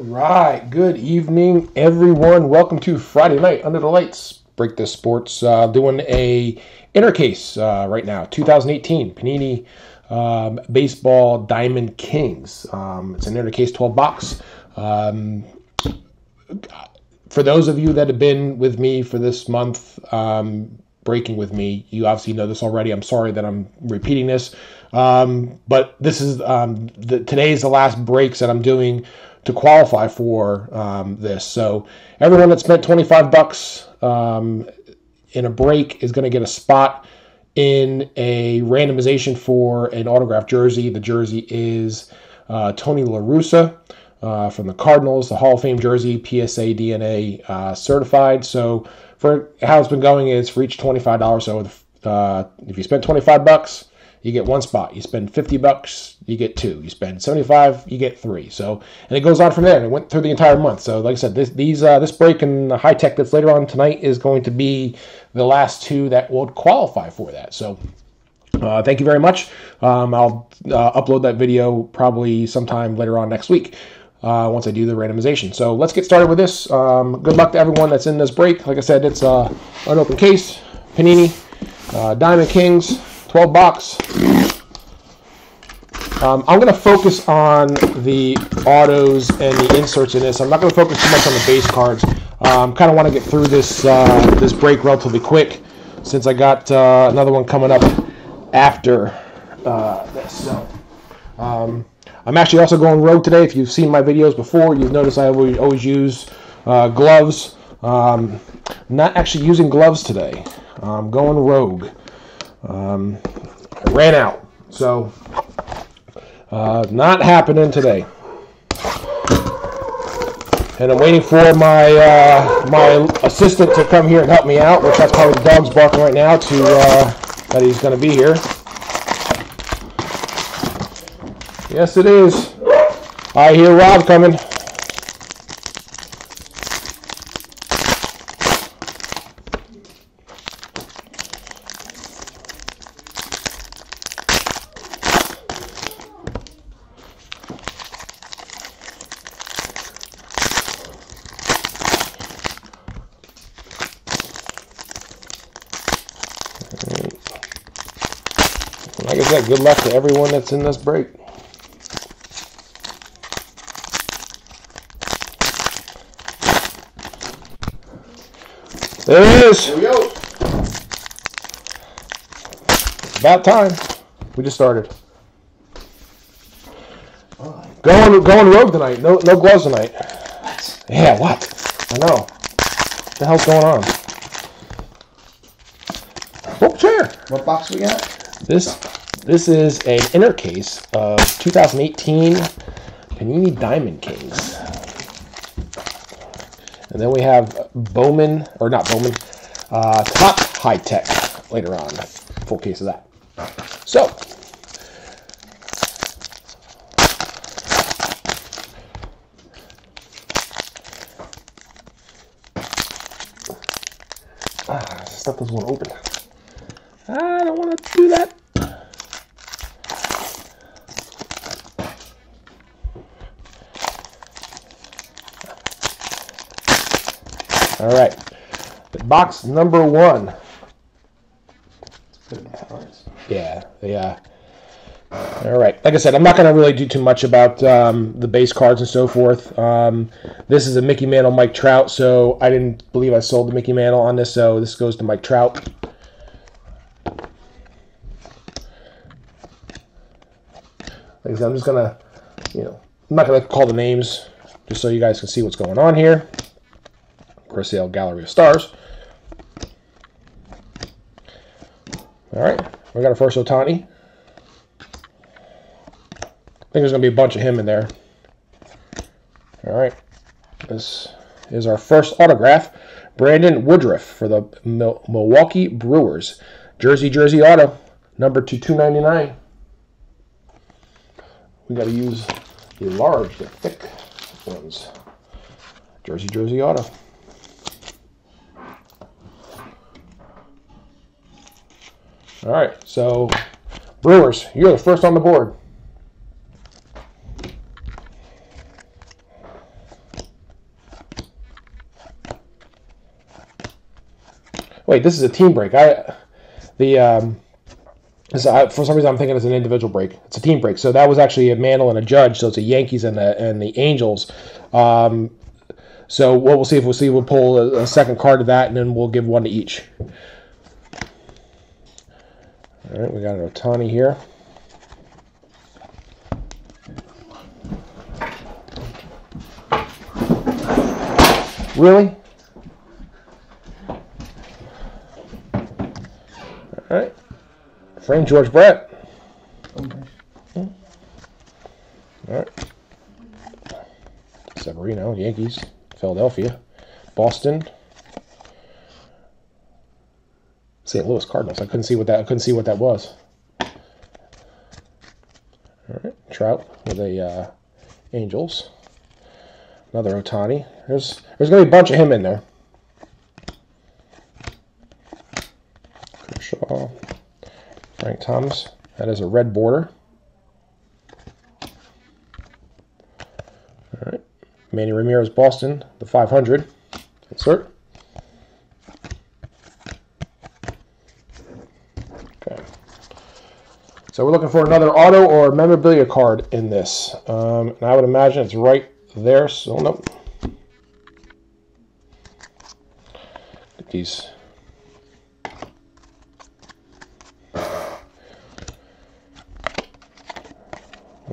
right, good evening, everyone. Welcome to Friday Night Under the Lights. Break This Sports, doing a inner case right now. 2018 Panini Baseball Diamond Kings. It's an inner case 12 box. For those of you that have been with me for this month, breaking with me, you obviously know this already. I'm sorry that I'm repeating this, but this is today is the last breaks that I'm doing to qualify for this. So everyone that spent $25 in a break is going to get a spot in a randomization for an autographed jersey. The jersey is Tony La Russa from the Cardinals, the Hall of Fame jersey, PSA DNA certified. So for how it's been going is for each $25. So if you spend $25, you get one spot. You spend $50, you get two. You spend $75, you get three. So, and it goes on from there. And it went through the entire month. So, like I said, this break and the high tech that's later on tonight is going to be the last two that will qualify for that. So, thank you very much. I'll upload that video probably sometime later on next week once I do the randomization. So let's get started with this. Good luck to everyone that's in this break. Like I said, it's an open case. Panini Diamond Kings. 12 box. I'm going to focus on the autos and the inserts in this. I'm not going to focus too much on the base cards. Kind of want to get through this this break relatively quick since I got another one coming up after this. So I'm actually also going rogue today. If you've seen my videos before, you've noticed I always use gloves. I'm not actually using gloves today. I'm going rogue. I ran out, so not happening today. And I'm waiting for my my assistant to come here and help me out, which that's probably the dog's barking right now to that he's going to be here. Yes, it is. I hear Rob coming. Like I said, good luck to everyone that's in this break. There it is. Here we go. It's about time. We just started. Going rogue tonight. No gloves tonight. What? Yeah, what? I know. What the hell's going on? Oh, chair. What box we got? This is an inner case of 2018 Panini Diamond Kings. And then we have Bowman, or not Bowman, Top High Tech later on. Full case of that. So, this stuff doesn't want to open. I don't want to do that. All right, box number one. Yeah. All right, like I said, I'm not going to really do too much about the base cards and so forth. This is a Mickey Mantle, Mike Trout, so I didn't believe I sold the Mickey Mantle on this, so this goes to Mike Trout. Like I said, I'm just going to, I'm not going to call the names just so you guys can see what's going on here. Sale Gallery of Stars. All right, we got our first Ohtani. I think there's going to be a bunch of him in there. All right, this is our first autograph. Brandon Woodruff for the Milwaukee Brewers. Jersey auto, number 299. We got to use the large, the thick ones. Jersey auto. All right, so Brewers, you're the first on the board. Wait, this is a team break. For some reason, I'm thinking it's an individual break. It's a team break. So that was actually a Mantle and a Judge. So it's the Yankees and the Angels. So what we'll see we'll pull a second card of that, and then we'll give one to each. All right, we got an Ohtani here. Really? All right. Frame George Brett. All right. Severino, Yankees. Philadelphia. Boston. St. Louis Cardinals. I couldn't see what that was. All right. Trout with the Angels. Another Ohtani. There's going to be a bunch of him in there. Kershaw. Frank Thomas. That is a red border. All right. Manny Ramirez, Boston, the 500. Insert. Okay. So we're looking for another auto or memorabilia card in this. And I would imagine it's right there. So nope. Get these.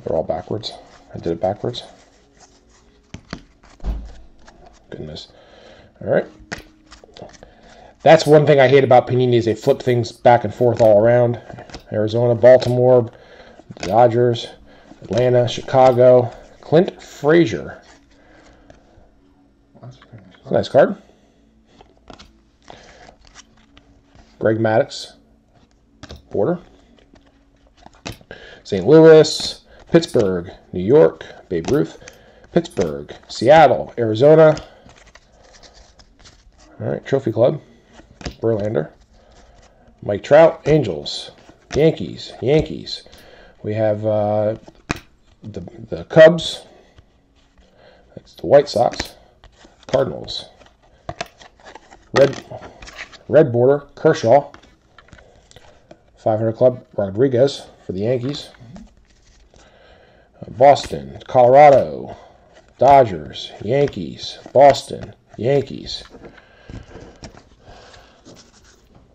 They're all backwards. I did it backwards. Goodness. All right. That's one thing I hate about Panini is they flip things back and forth all around. Arizona, Baltimore, Dodgers, Atlanta, Chicago. Clint Frazier. That's a nice card. Greg Maddux. Border. St. Louis. Pittsburgh, New York, Babe Ruth, Pittsburgh, Seattle, Arizona. All right, Trophy Club, Verlander, Mike Trout, Angels, Yankees. We have the Cubs. That's the White Sox, Cardinals. Red border, Kershaw. 500 Club, Rodriguez for the Yankees. Boston, Colorado, Dodgers, Yankees, Boston, Yankees.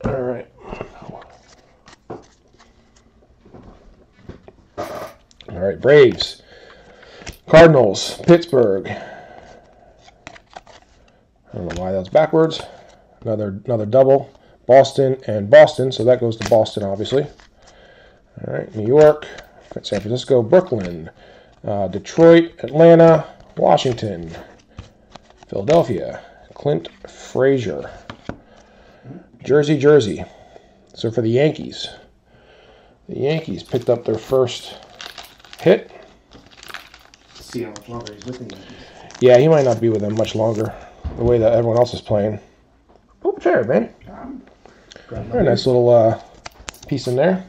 All right. All right, Braves, Cardinals, Pittsburgh. I don't know why that's backwards. Another double. Boston and Boston, so that goes to Boston, obviously. All right, New York, San Francisco, Brooklyn, Detroit, Atlanta, Washington, Philadelphia, Clint Frazier, Jersey. So for the Yankees picked up their first hit. See how much longer he's with the Yankees. Yeah, he might not be with them much longer, the way that everyone else is playing. Pull up a chair, man. Very nice little piece in there.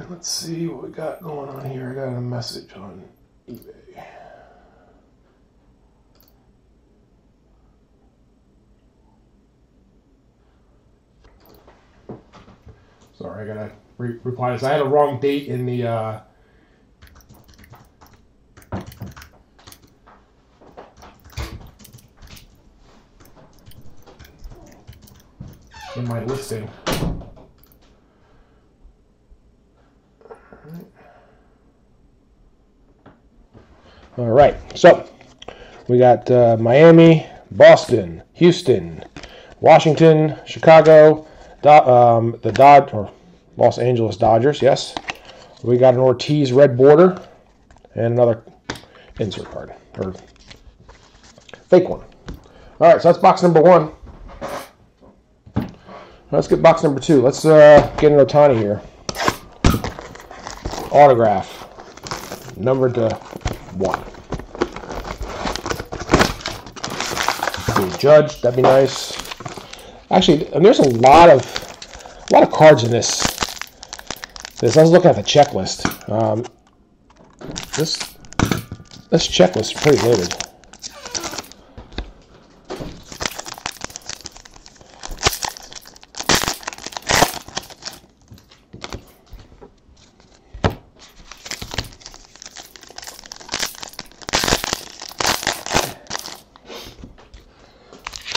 Let's see what we got going on here. I got a message on eBay. Sorry, I gotta reply this. I had a wrong date in the in my listing. All right, so we got Miami, Boston, Houston, Washington, Chicago, Los Angeles Dodgers, yes. We got an Ortiz red border and another insert card, or fake one. All right, so that's box number one. Let's get box number two. Let's get an Ohtani here. Autograph, numbered to 1. Judge, that'd be nice. Actually, there's a lot of cards in this. I was looking at the checklist. This checklist is pretty loaded.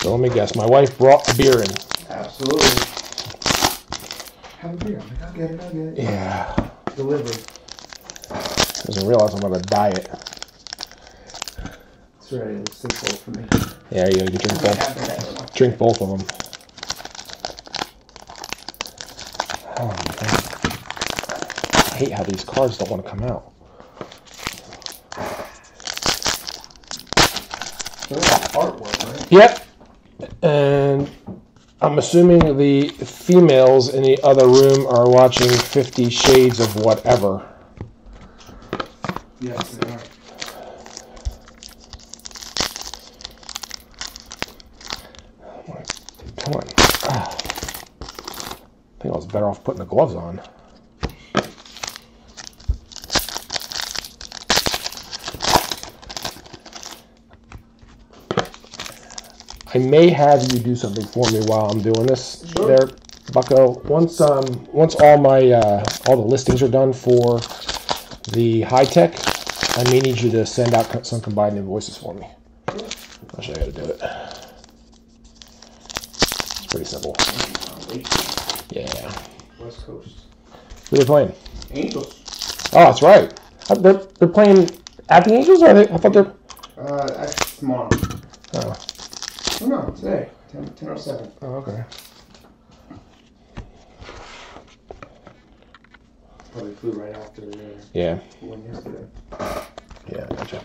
So let me guess. My wife brought a beer in. Absolutely. Have a beer. I'll get it. Yeah. Delivered. Doesn't realize I'm on a diet. That's right. It was simple for me. Yeah, you can drink both of them. Oh, man. I hate how these cards don't want to come out. Artwork, right? Yep. And I'm assuming the females in the other room are watching 50 Shades of whatever. Yes, they are. Come on. I think I was better off putting the gloves on. I may have you do something for me while I'm doing this. Sure. There, Bucko. Once all the listings are done for the high tech, I may need you to send out some combined invoices for me. Sure. I'll show you how to do it. It's pretty simple. Yeah. West Coast. Who are they playing? Angels. Oh, that's right. They're playing at the Angels, or are they? I thought they're. Actually, tomorrow. Oh. Oh, no, today. 10:07. Oh, okay. Probably flew right after the Yeah. one yesterday. Yeah, gotcha.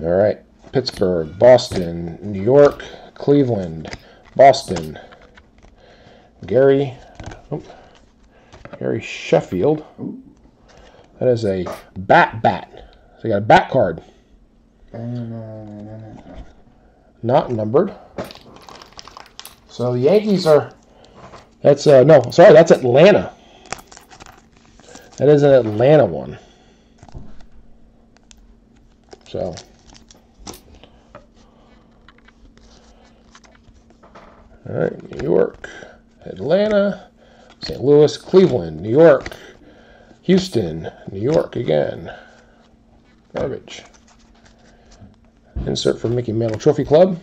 All right. Pittsburgh, Boston, New York, Cleveland, Boston. Gary Sheffield. Ooh. That is a bat. So you got a bat card. Not numbered. So the Yankees are. That's that's Atlanta. That is an Atlanta one. So. All right, New York, Atlanta, St. Louis, Cleveland, New York, Houston, New York again. Garbage. Insert for Mickey Mantle Trophy Club.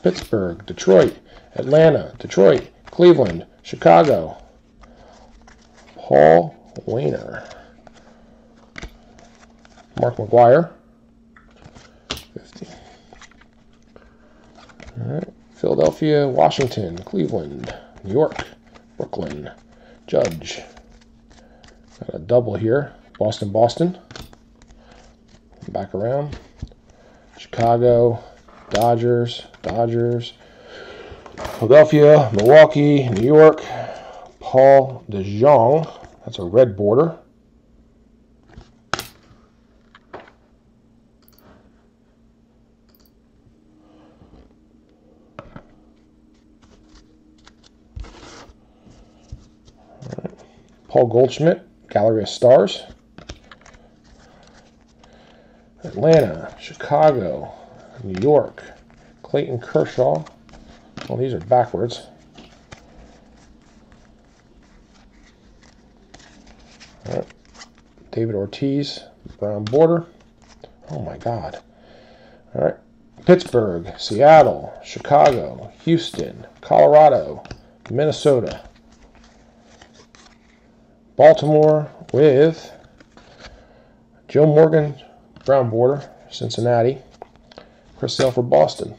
Pittsburgh, Detroit, Atlanta, Detroit, Cleveland, Chicago. Paul Wainer. Mark McGuire. 50. All right. Philadelphia, Washington, Cleveland, New York, Brooklyn, Judge. Got a double here. Boston. Back around. Chicago, Dodgers. Philadelphia, Milwaukee, New York. Paul DeJong. That's a red border. Paul Goldschmidt, Gallery of Stars. Atlanta, Chicago, New York, Clayton Kershaw. Well, these are backwards. All right. David Ortiz, brown border. Oh my God. All right. Pittsburgh, Seattle, Chicago, Houston, Colorado, Minnesota. Baltimore with Joe Morgan, brown border, Cincinnati. Chris Sale for Boston.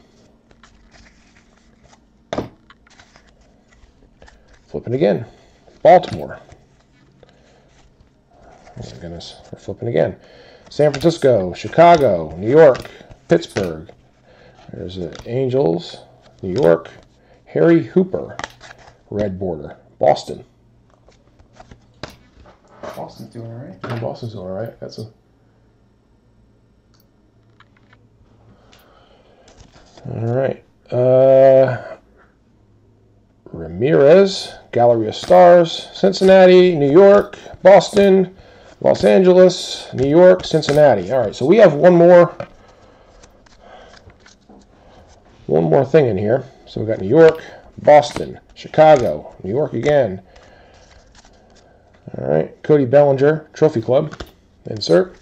Flipping again. Baltimore. Oh my goodness, we're flipping again. San Francisco, Chicago, New York, Pittsburgh. There's the Angels, New York. Harry Hooper, red border, Boston. Boston's doing all right. Yeah, Boston's doing all right. That's a. All right. Ramirez, Gallery of Stars, Cincinnati, New York, Boston. Los Angeles, New York, Cincinnati. All right, so we have one more thing in here. So we got New York, Boston, Chicago, New York again. All right, Cody Bellinger, Trophy Club. Insert.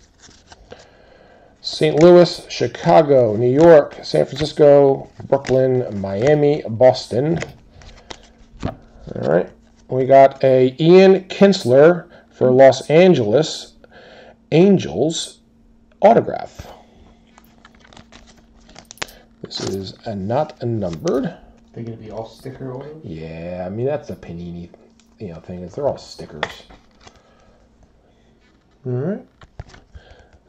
St. Louis, Chicago, New York, San Francisco, Brooklyn, Miami, Boston. All right, we got a Ian Kinsler for Los Angeles Angels autograph. This is not numbered. They're gonna be all sticker oil. Yeah, I mean that's a Panini, thing. Is they're all stickers. All right,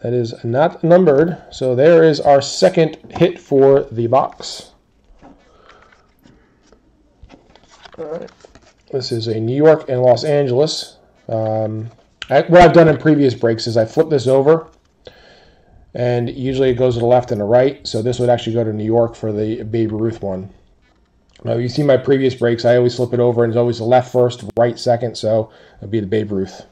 that is not numbered. So there is our second hit for the box. All right, this is a New York and Los Angeles. What I've done in previous breaks is I flip this over. And usually it goes to the left and the right. So this would actually go to New York for the Babe Ruth one. Now, you see my previous breaks, I always flip it over and it's always the left first, right second. So it'll be the Babe Ruth.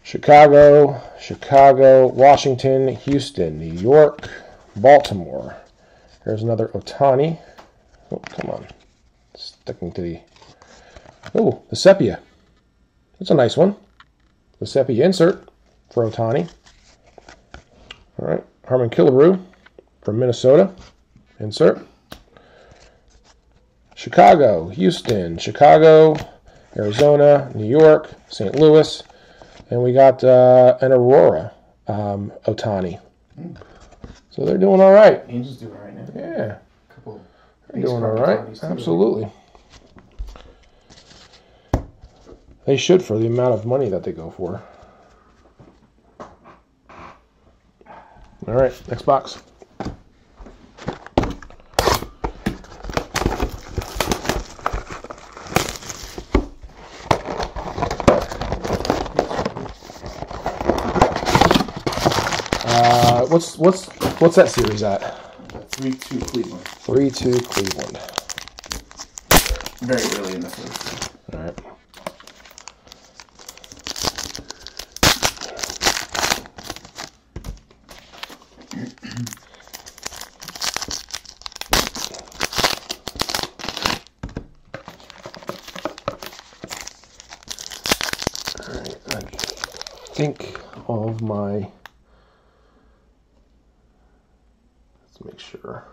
Chicago, Washington, Houston, New York, Baltimore. Here's another Ohtani. Oh, come on. Sticking to the... Oh, the sepia. That's a nice one. The sepia insert for Ohtani. All right, Harmon Killebrew from Minnesota. Insert. Chicago, Houston, Chicago, Arizona, New York, St. Louis, and we got an Aurora Ohtani. So they're doing all right. Angels doing all right now. Yeah. Couple. They're doing all right. Absolutely. They should for the amount of money that they go for. All right, next box. What's that series at? 3-2 Cleveland. 3-2 Cleveland. Very early in the first. All right. Think of my, let's make sure.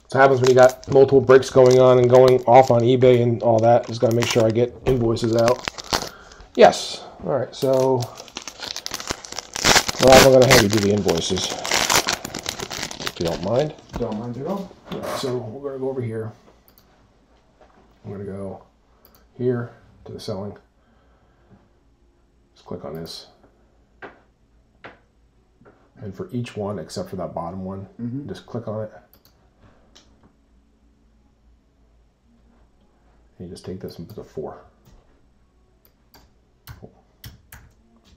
So happens when you got multiple breaks going on and going off on eBay and all that. Just got to make sure I get invoices out. Yes. All right. So, well, I'm going to have you do the invoices, if you don't mind. Don't mind at all. So we're going to go over here. I'm going to go here to the selling. Click on this, and for each one except for that bottom one, just click on it, and you just take this and put a 4.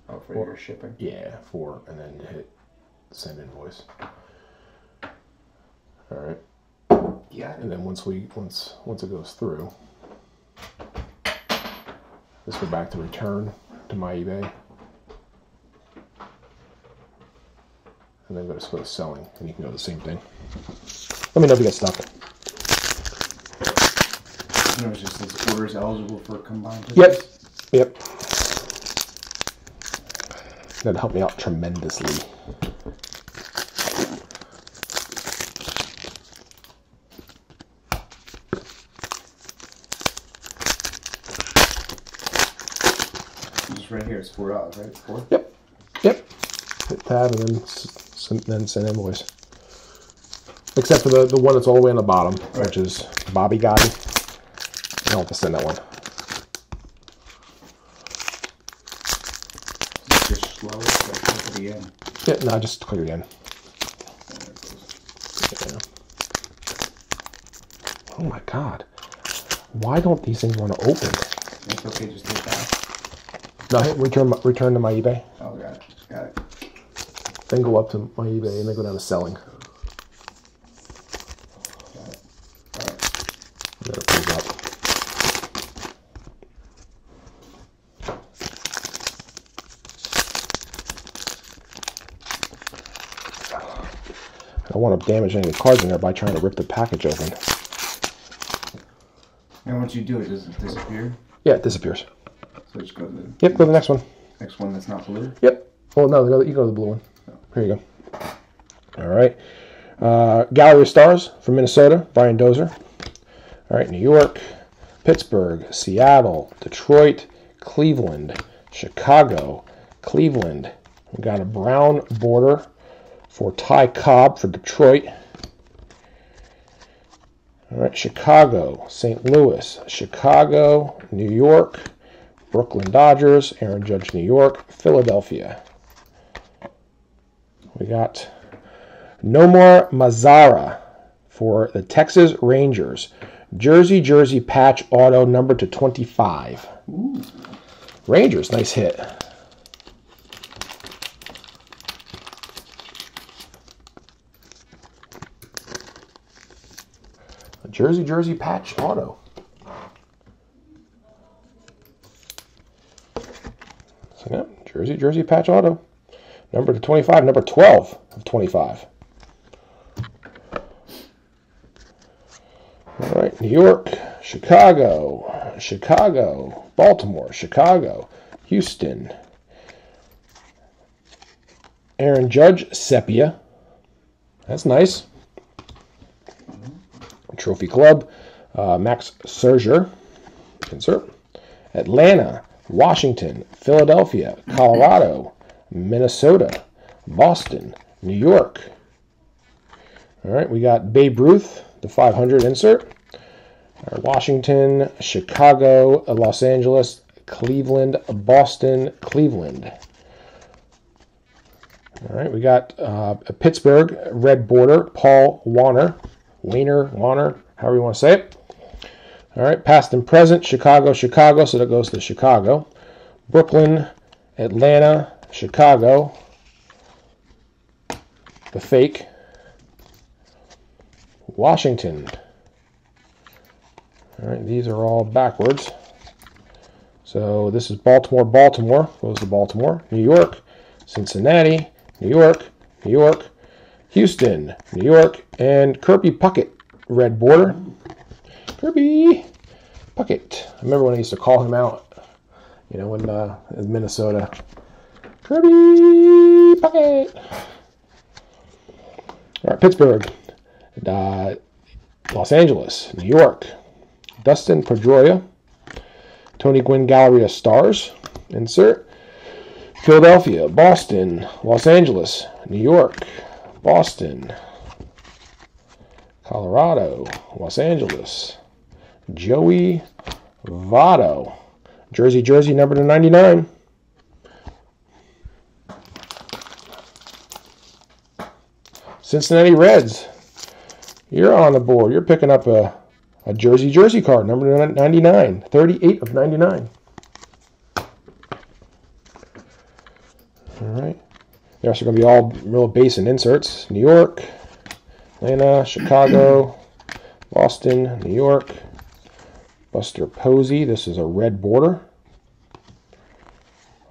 Oh, for your shipping? Yeah, 4, and then you hit send invoice. All right. Yeah. And then once it goes through, this go back to return to my eBay, and then go to selling, and you can go the same thing. Let me know if you get stuck. No, it's just this order is eligible for combined. Yep. That'd help me out tremendously. Right here, it's $4, right? 4? Yep. Hit tab and then send invoice. Except for the one that's all the way on the bottom, right, which is Bobby Guy. I'll have to send that one. Just slow, like click at the end. Yeah, no, just click again. Yeah. Oh my God! Why don't these things want to open? It's okay, just take that. No, hit return to my eBay. Oh, got it. Then go up to my eBay and then go down to selling. Got it. All right. don't want to damage any of the cards in there by trying to rip the package open. And once you do it, does it disappear? Yeah, it disappears. So just go to the... Yep, go to the next one. Next one that's not blue? Yep. Oh, no, you go to the blue one. Here you go. All right. Gallery of Stars from Minnesota, Brian Dozier. All right, New York, Pittsburgh, Seattle, Detroit, Cleveland, Chicago, Cleveland. We got a brown border for Ty Cobb for Detroit. All right, Chicago, St. Louis, Chicago, New York, Brooklyn Dodgers, Aaron Judge, New York, Philadelphia. We got Nomar Mazara for the Texas Rangers. Jersey patch auto number to 25. Ooh. Rangers, nice hit. A Jersey patch auto. So yeah, Jersey patch auto. Number to 25, number 12 of 25. All right, New York, Chicago, Baltimore, Chicago, Houston. Aaron Judge, sepia. That's nice. Trophy Club, Max Scherzer, insert. Atlanta, Washington, Philadelphia, Colorado, Minnesota, Boston, New York. All right, we got Babe Ruth, the 500 insert. Washington, Chicago, Los Angeles, Cleveland, Boston, Cleveland. All right, we got a Pittsburgh red border, Paul Warner, however you want to say it. All right, past and present, Chicago, so that goes to Chicago. Brooklyn, Atlanta, Chicago, the fake. Washington. All right, these are all backwards. So this is Baltimore, goes to Baltimore. New York, Cincinnati, New York, Houston, New York, and Kirby Puckett, red border. Kirby Puckett. I remember when I used to call him out, you know, in Minnesota. Kirby Puckett. All right, Pittsburgh, Los Angeles, New York, Dustin Pedroia, Tony Gwynn Gallery of Stars, insert. Philadelphia, Boston, Los Angeles, New York, Boston, Colorado, Los Angeles, Joey Votto, Jersey number to 99. Cincinnati Reds, you're on the board. You're picking up a Jersey card, number to 99, 38 of 99. All right. They're also going to be all real base and inserts. New York, Atlanta, Chicago, Boston, New York. Buster Posey. This is a red border.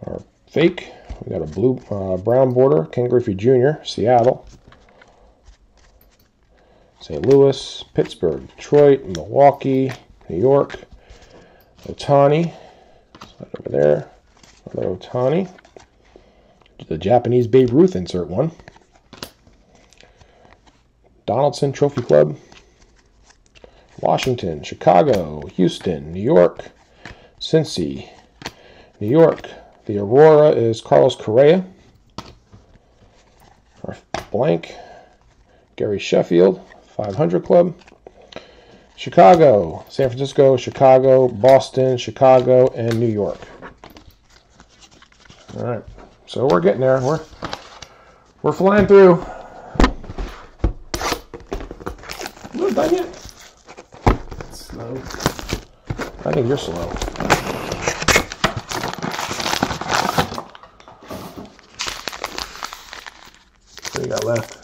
Our fake. We got a brown border. Ken Griffey Jr., Seattle. St. Louis, Pittsburgh, Detroit, Milwaukee, New York. Ohtani. Slide over there. Another Ohtani. The Japanese Babe Ruth insert one. Donaldson Trophy Club. Washington, Chicago, Houston, New York, Cincy, New York. The Aurora is Carlos Correa. Our blank. Gary Sheffield, 500 Club. Chicago, San Francisco, Chicago, Boston, Chicago, and New York. All right. So we're getting there. We're flying through. You not done yet? Slow. I think you're slow. What do you got left?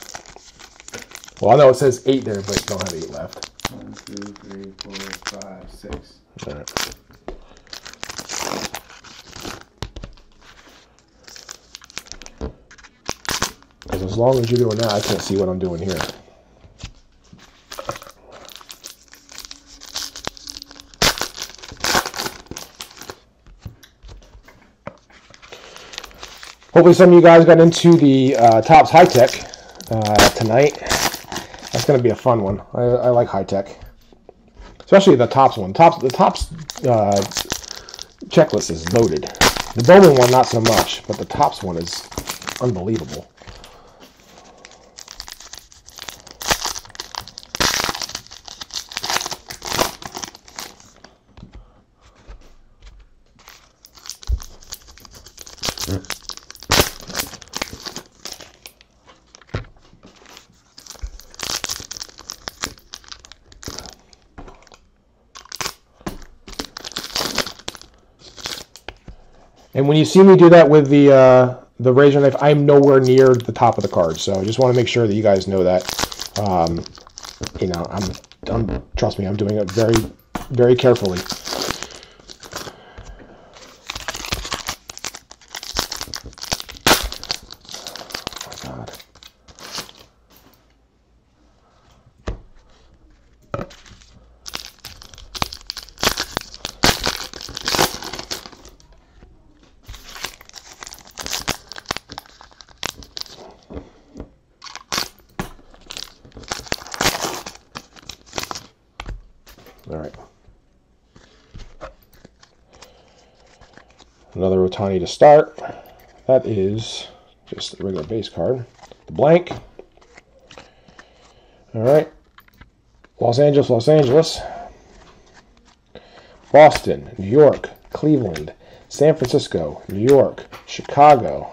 Well, I know it says 8 there, but you don't have 8 left. 1, 2, 3, 4, 5, 6. All right. as long as you're doing that, I can't see what I'm doing here. Hopefully some of you guys got into the Topps High Tech tonight. That's going to be a fun one. I like High Tech. Especially the Topps one. The Topps checklist is loaded. The Bowman one, not so much, but the Topps one is unbelievable. And when you see me do that with the razor knife, I'm nowhere near the top of the card. So I just want to make sure that you guys know that. You know, trust me, I'm doing it very, very carefully. Oh my God. All right. Another Ohtani to start. That is just a regular base card. The blank. All right. Los Angeles, Los Angeles. Boston, New York, Cleveland, San Francisco, New York, Chicago.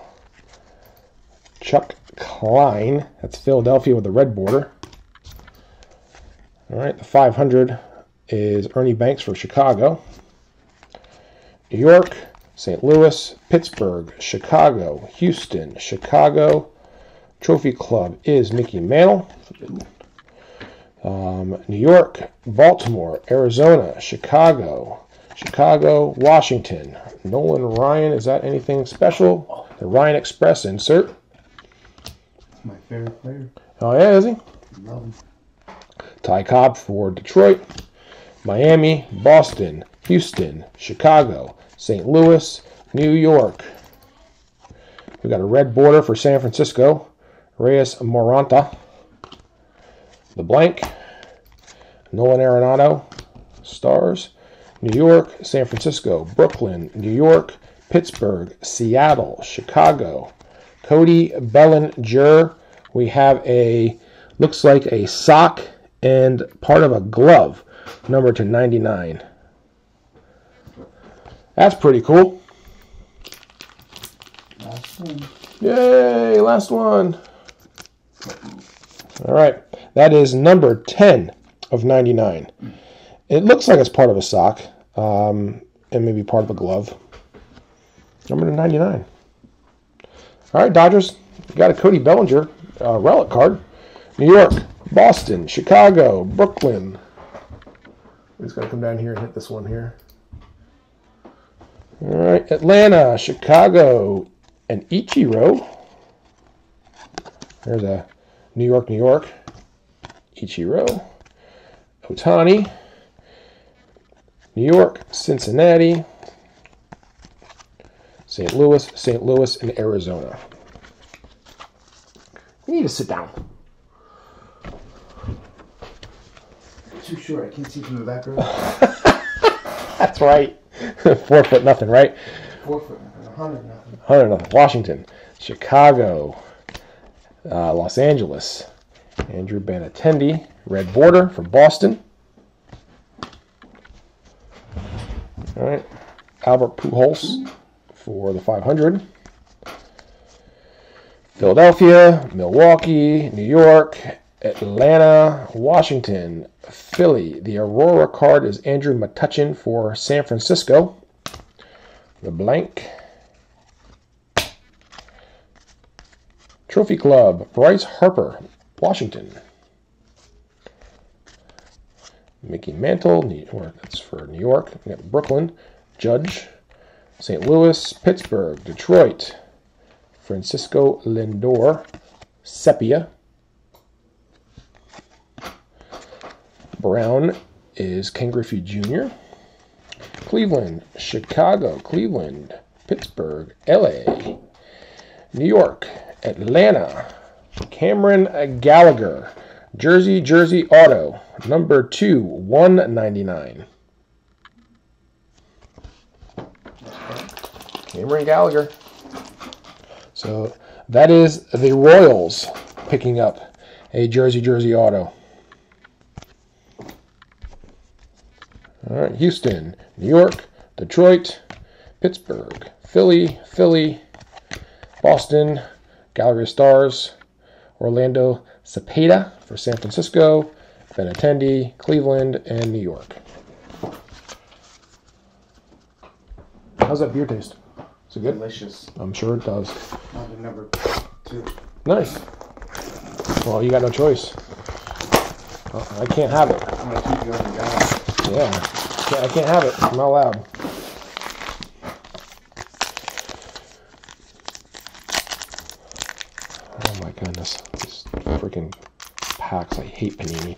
Chuck Klein. That's Philadelphia with the red border. All right. The 500 is Ernie Banks for Chicago. New York, St. Louis, Pittsburgh, Chicago, Houston, Chicago. Trophy Club is Mickey Mantle. New York, Baltimore, Arizona, Chicago, Washington. Nolan Ryan, is that anything special? The Ryan Express insert. My favorite player. Oh yeah, is he? Love him. Ty Cobb for Detroit. Miami, Boston, Houston, Chicago, St. Louis, New York. We've got a red border for San Francisco. Reyes Moranta. The blank. Nolan Arenado. Stars. New York, San Francisco, Brooklyn, New York, Pittsburgh, Seattle, Chicago. Cody Bellinger. We have looks like a sock and part of a glove. Number to 99. That's pretty cool. Last one. Yay, last one. All right, that is number 10 of 99. It looks like it's part of a sock and maybe part of a glove. Number to 99. All right, Dodgers, you got a Cody Bellinger relic card. New York, Boston, Chicago, Brooklyn. We're just going to come down here and hit this one here. All right, Atlanta, Chicago, and Ichiro. There's a New York, Ichiro. Ohtani, New York, Cincinnati, St. Louis, and Arizona. You need to sit down. Too short. I can't see from the back row. That's right. 4 foot nothing, right? 4 foot nothing. 100 nothing. 100 nothing. Washington, Chicago, Los Angeles. Andrew Benintendi, red border for Boston. All right. Albert Pujols for the 500. Philadelphia, Milwaukee, New York, Atlanta, Washington, Philly. The Aurora card is Andrew Metuchen for San Francisco. The blank. Trophy Club, Bryce Harper, Washington. Mickey Mantle, New York. That's for New York. We got Brooklyn, Judge, St. Louis, Pittsburgh, Detroit, Francisco Lindor, Sepia. Brown is Ken Griffey Jr. Cleveland, Chicago, Cleveland, Pittsburgh, LA, New York, Atlanta, Cameron Gallagher, Jersey Auto, number 2, 199. Cameron Gallagher. So that is the Royals picking up a Jersey Auto. All right, Houston, New York, Detroit, Pittsburgh, Philly, Boston, Gallery of Stars, Orlando Cepeda for San Francisco, Benintendi, Cleveland, and New York. How's that beer taste? Is it good? Delicious. I'm sure it does. Number 2. Nice. Well, you got no choice. I can't have it. I'm going to keep you on your guy. Yeah. I can't have it. I'm not allowed. Oh my goodness. These freaking packs. I hate Panini.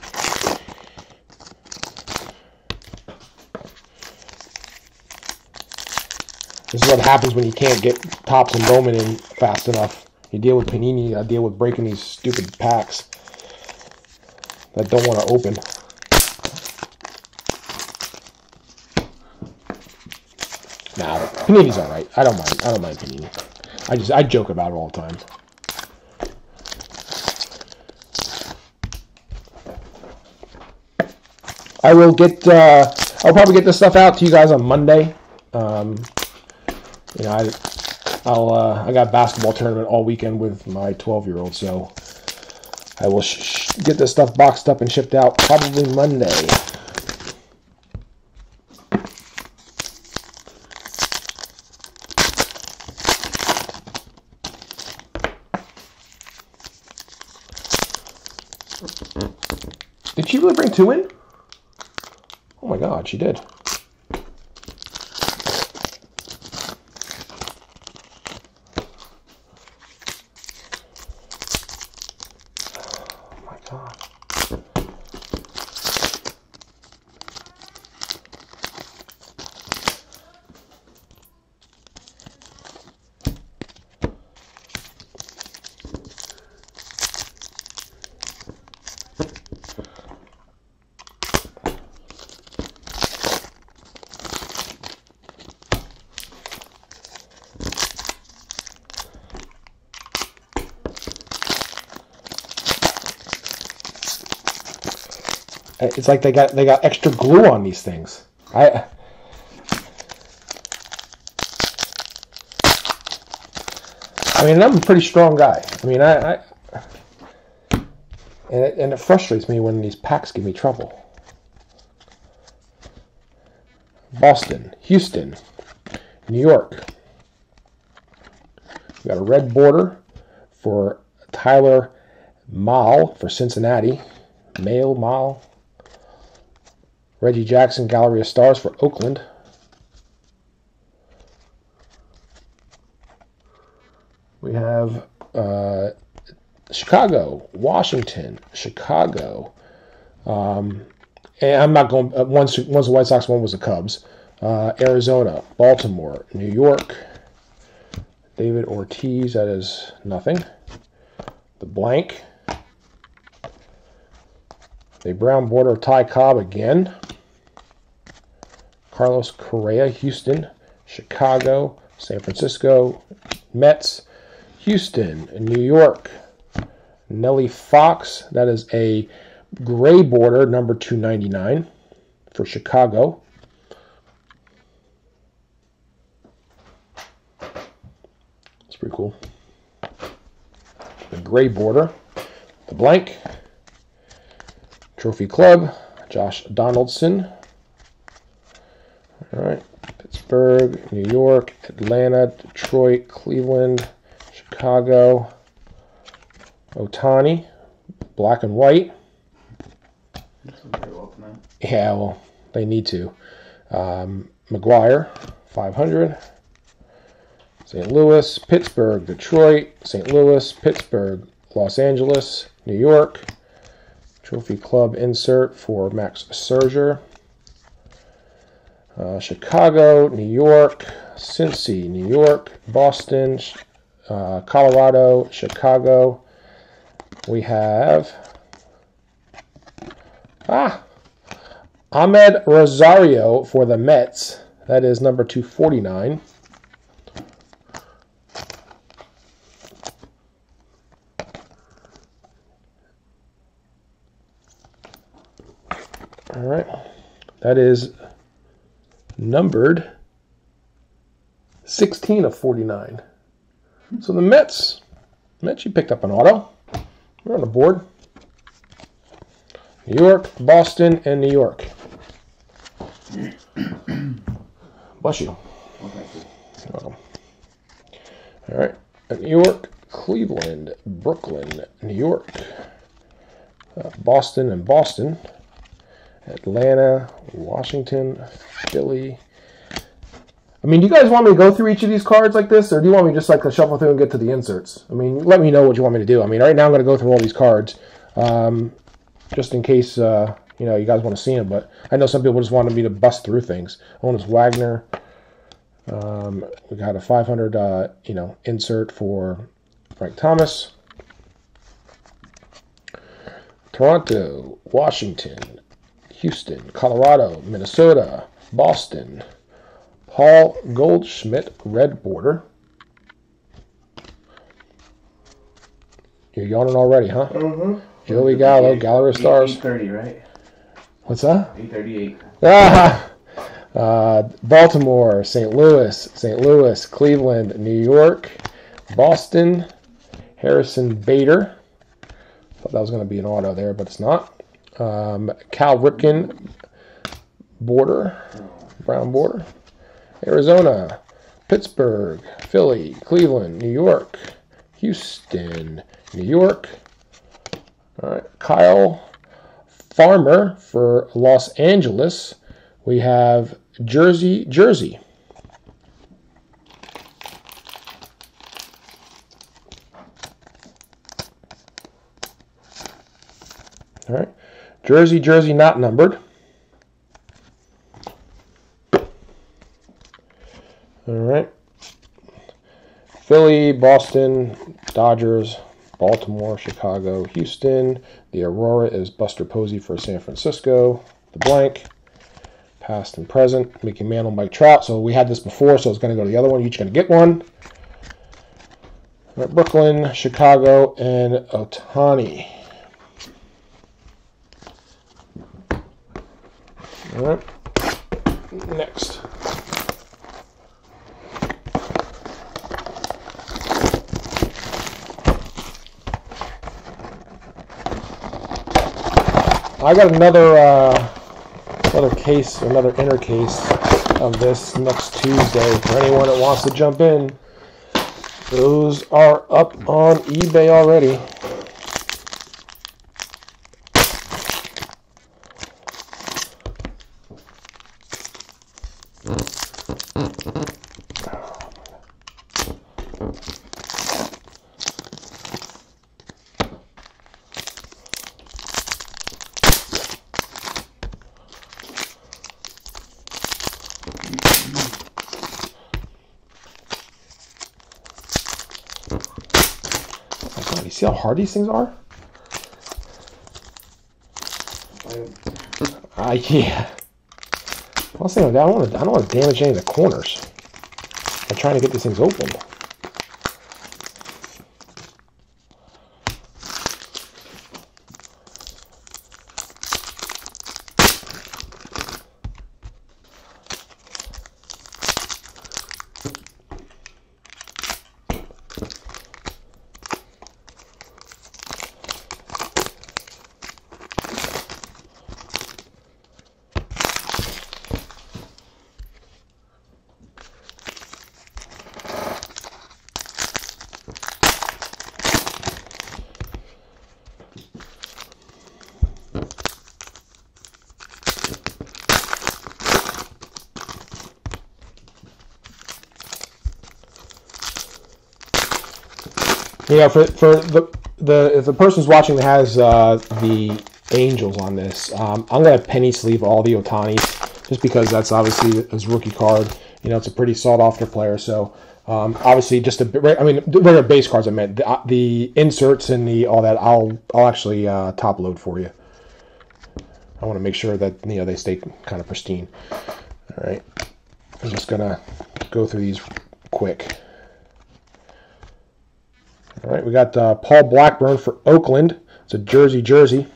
This is what happens when you can't get Topps and Bowman in fast enough. You deal with Panini, I deal with breaking these stupid packs that don't want to open. Nah, Panini's all right. I don't mind Panini. I joke about it all the time. I'll probably get this stuff out to you guys on Monday. You know, I got a basketball tournament all weekend with my 12-year-old, so I will get this stuff boxed up and shipped out probably Monday. Did she really bring 2 in? Oh my God, she did. Oh my God. It's like they got extra glue on these things. I mean, I'm a pretty strong guy. I mean, and it frustrates me when these packs give me trouble. Boston, Houston, New York. We got a red border for Tyler Mahle for Cincinnati. Mahle. Reggie Jackson, Gallery of Stars for Oakland. We have Chicago, Washington, Chicago. And I'm not going. Once the White Sox, one was the Cubs. Arizona, Baltimore, New York. David Ortiz, that is nothing. The blank. The brown border of Ty Cobb again. Carlos Correa, Houston, Chicago, San Francisco, Mets, Houston, New York. Nelly Fox, that is a gray border, number 299 for Chicago. That's pretty cool. The gray border, the blank. Trophy Club, Josh Donaldson. All right, Pittsburgh, New York, Atlanta, Detroit, Cleveland, Chicago. Ohtani, black and white. Yeah, well, they need to. McGuire, 500. St. Louis, Pittsburgh, Detroit, St. Louis, Pittsburgh, Los Angeles, New York. Trophy Club insert for Max Scherzer. Chicago, New York, Cincy, New York, Boston, Colorado, Chicago. We have Ahmed Rosario for the Mets. That is number 249. All right. That is numbered 16 of 49. So the Mets, you picked up an auto. You're on the board. New York, Boston, and New York. Bless you. You're welcome. All right. New York, Cleveland, Brooklyn, New York, Boston and Boston, Atlanta, Washington, Philly. I mean, do you guys want me to go through each of these cards like this, or do you want me just like to shuffle through and get to the inserts? I mean, let me know what you want me to do. I mean, right now I'm going to go through all these cards, just in case you know, you guys want to see them. But I know some people just wanted me to bust through things. Honus Wagner. We got a 500 you know, insert for Frank Thomas. Toronto, Washington, Houston, Colorado, Minnesota, Boston. Paul Goldschmidt, red border. You're yawning already, huh? Mm-hmm. Joey Gallo, Gallery of Stars. 830, right? What's that? 838. Baltimore, St. Louis, Cleveland, New York, Boston, Harrison Bader. Thought that was going to be an auto there, but it's not. Cal Ripken, border, brown border. Arizona, Pittsburgh, Philly, Cleveland, New York, Houston, New York. All right, Kyle Farmer for Los Angeles. We have Jersey. All right, Jersey not numbered. All right. Philly, Boston, Dodgers, Baltimore, Chicago, Houston. The Aurora is Buster Posey for San Francisco. The blank, past and present, Mickey Mantle, Mike Trout. So we had this before, so it's going to go to the other one. You're each going to get one. All right, Brooklyn, Chicago, and Ohtani. All right. Next. I got another case, another inner case of this next Tuesday for anyone that wants to jump in. Those are up on eBay already. You see how hard these things are? Yeah. I was thinking, I don't want to damage any of the corners. I'm trying to get these things open. Yeah, for the if the person's watching that has the Angels on this, I'm going to penny sleeve all the Otanis, just because that's obviously his rookie card. You know, it's a pretty sought-after player. So obviously, just the regular base cards. I meant the inserts and all that. I'll actually top load for you. I want to make sure that they stay kind of pristine. All right, I'm just gonna go through these quick. All right, we got Paul Blackburn for Oakland. It's a jersey.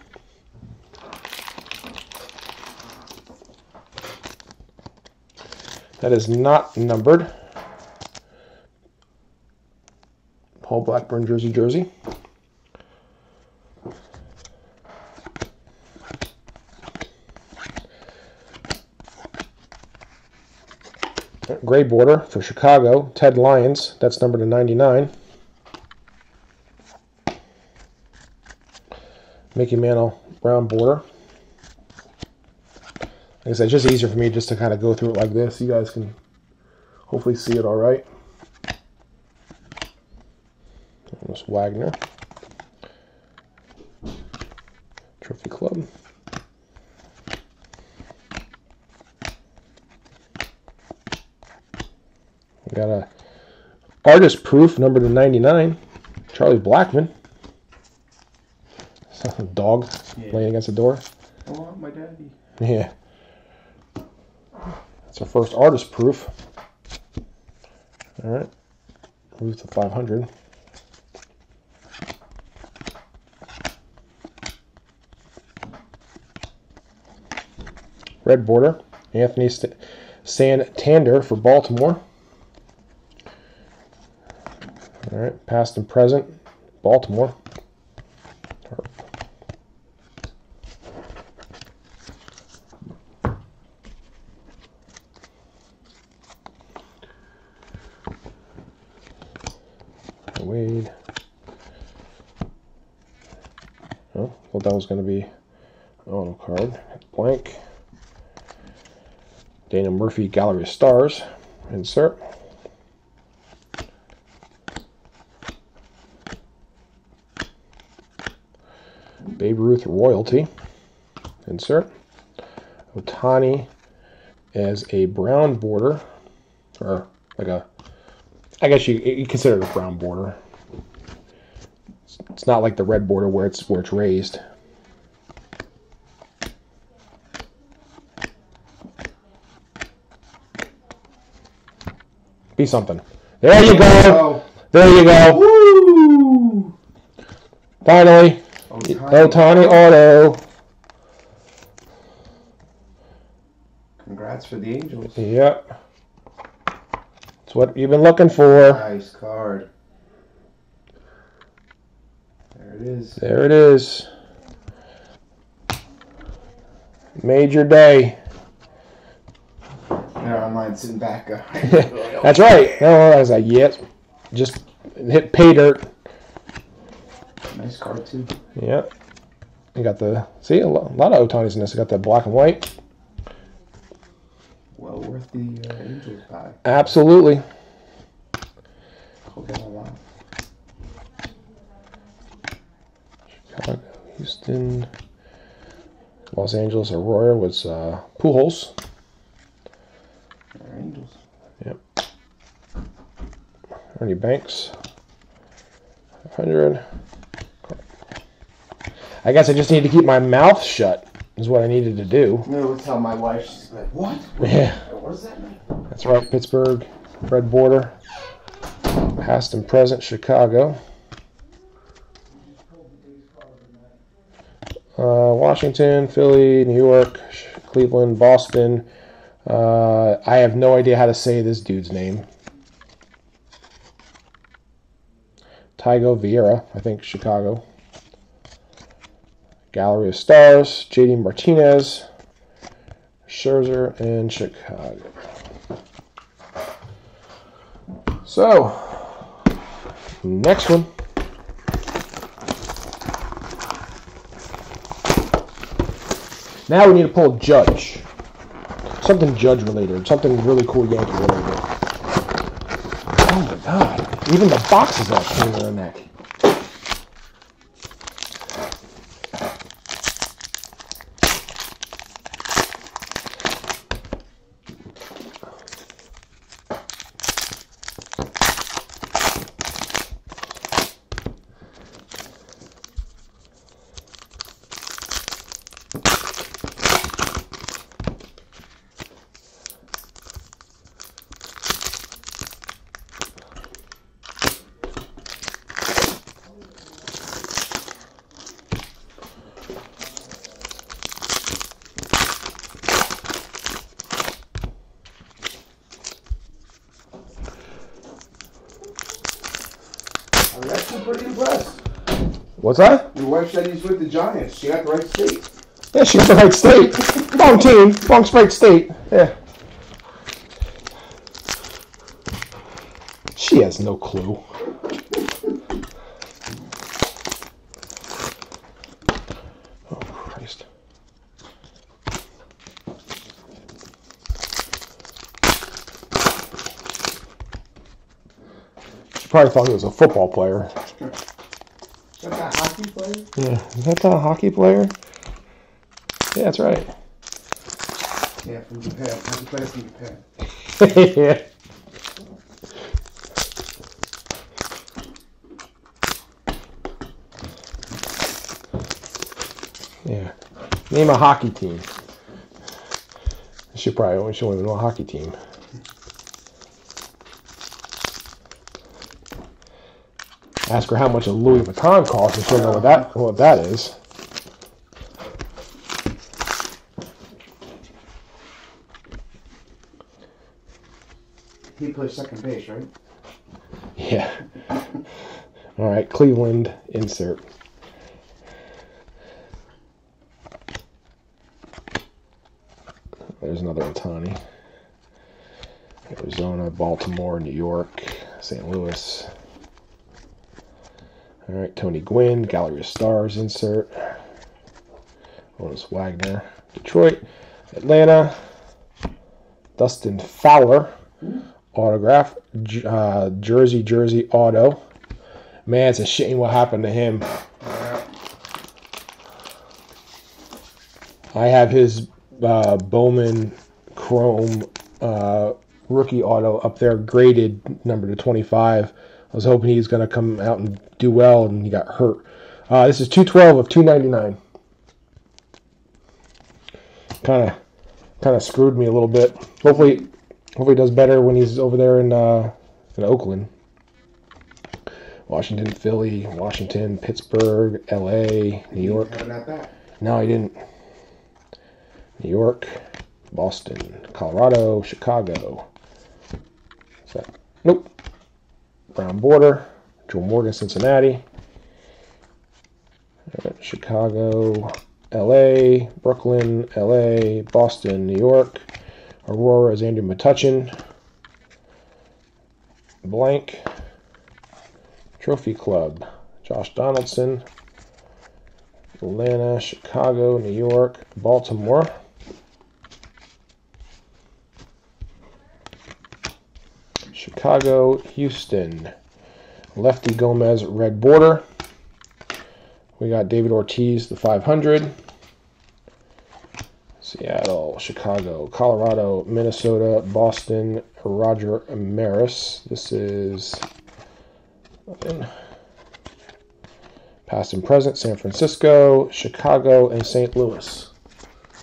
That is not numbered. Paul Blackburn jersey. Gray border for Chicago. Ted Lyons. That's numbered to 99. Mickey Mantle brown border. Like I said, it's just easier for me just to kind of go through it like this. You guys can hopefully see it all right. Almost Wagner. Trophy Club. We got a artist proof number to 99. Charlie Blackmon. A dog laying against the door. Oh, my daddy. Yeah. That's our first artist proof. All right. Ruth to 500. Red border. Anthony Santander for Baltimore. All right. Past and present. Baltimore. Wade. Oh, thought that was going to be auto card. Blank. Dana Murphy Gallery of Stars. Insert. Babe Ruth Royalty. Insert. Ohtani as a brown border, or like a, I guess you consider it a brown border. It's not like the red border where it's raised. Be something. There you go. There you go. Woo! Finally, Ohtani auto. Congrats for the Angels. Yep. That's what you've been looking for. Nice card. There it is. There it is. Made your day. There, I'm sitting back. That's right. No, I was like, yes. Just hit pay dirt. Nice card, too. Yep. You got the, see, a lot of Ohtani's in this. You got the black and white. Well worth the Angels pack. Absolutely. Hope that a lot. Chicago, Houston, Los Angeles, Aurora was Pujols. Angels. Yep. Ernie Banks. 500. I guess I just need to keep my mouth shut, is what I needed to do. I'm going to tell my wife, she's like, what? Yeah. What does that mean? That's right, Pittsburgh. Red border. Past and present, Chicago. Washington, Philly, New York, Cleveland, Boston. I have no idea how to say this dude's name. Tygo Vieira, I think Chicago. Gallery of Stars, JD Martinez, Scherzer, and Chicago. So, next one. Now we need to pull Judge. Something Judge related. Something really cool Yankee related. Oh my god. Even the boxes are a pain in the neck. I'm actually pretty impressed. What's that? Your wife said he's with the Giants. She got the right state. Yeah, she got the right state. Wrong team. Wrong right state. Yeah. She has no clue. Oh, Christ. She probably thought he was a football player. Is that a hockey player? Yeah. Is that a hockey player? Yeah, that's right. Yeah, from Japan. Hockey player from Japan. Yeah. Yeah. Name a hockey team. She probably won't even know a hockey team. Ask her how much a Louis Vuitton costs, and she'll know what that is. He plays second base, right? Yeah. All right, Cleveland insert. There's another Otani. Arizona, Baltimore, New York, St. Louis. All right, Tony Gwynn, Gallery of Stars insert. Otis Wagner, Detroit, Atlanta. Dustin Fowler, autograph, jersey auto. Man, it's a shame what happened to him. I have his Bowman Chrome rookie auto up there, graded number to 25. I was hoping he was going to come out and do well, and he got hurt. This is 212 of 299. Kind of screwed me a little bit. Hopefully he does better when he's over there in Oakland. Washington, Philly, Washington, Pittsburgh, L.A., New York. No, I didn't. New York, Boston, Colorado, Chicago. What's that? Nope. Brown border. Joe Morgan, Cincinnati. Chicago, L.A., Brooklyn, L.A., Boston, New York. Aurora is Andrew Metuchen. Blank. Trophy Club, Josh Donaldson. Atlanta, Chicago, New York, Baltimore. Chicago, Houston. Lefty Gomez, red border. We got David Ortiz, the 500. Seattle, Chicago, Colorado, Minnesota, Boston, Roger Maris. This is past and present, San Francisco, Chicago, and St. Louis.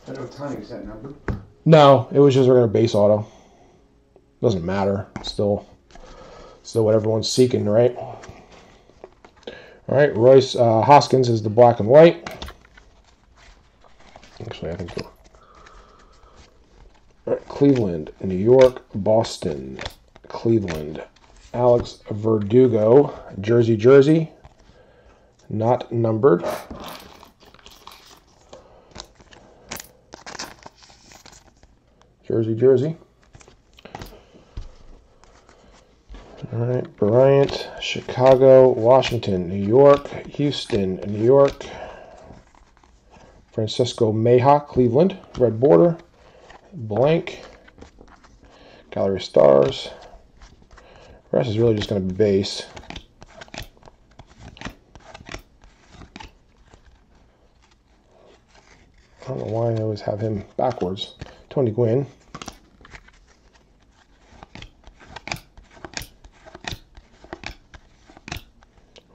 I know Tony is that number. No, it was just regular base auto. Doesn't matter. Still what everyone's seeking, right? All right, Royce Hoskins is the black and white. Actually, I think so. All right, Cleveland, New York, Boston, Cleveland. Alex Verdugo, jersey, not numbered. Jersey. All right, Bryant, Chicago, Washington, New York, Houston, New York. Francisco Meja, Cleveland, red border, blank. Gallery of Stars. The rest is really just going to be base. I don't know why I always have him backwards. Tony Gwynn.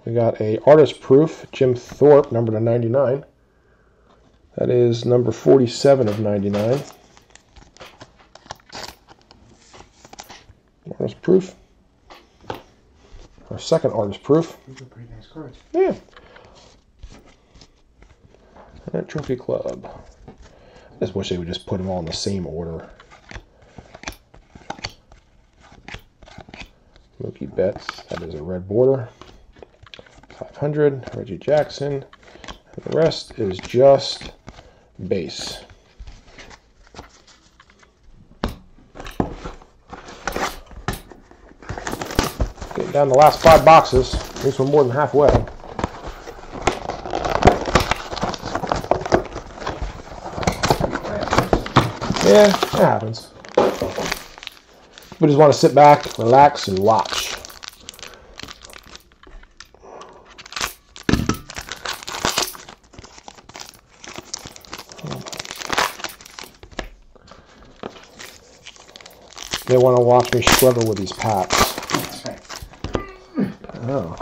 We got a artist proof, Jim Thorpe, number to 99. That is number 47 of 99. Artist proof. Our second artist proof. These are pretty nice cards. Yeah. And Trophy Club. I just wish they would just put them all in the same order. Mookie Betts. That is a red border. 500. Reggie Jackson. And the rest is just base. Getting down the last 5 boxes. At least we're more than halfway. Yeah, that happens. We just want to sit back, relax, and watch. They want to watch me struggle with these packs. Oh.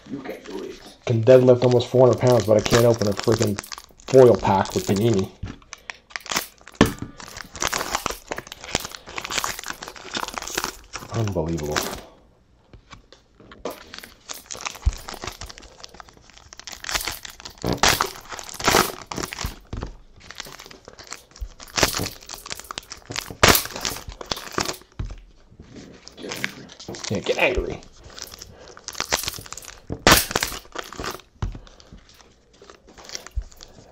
You can do it. Can deadlift almost 400 pounds, but I can't open a freaking foil pack with Panini. Unbelievable. Yeah, get angry.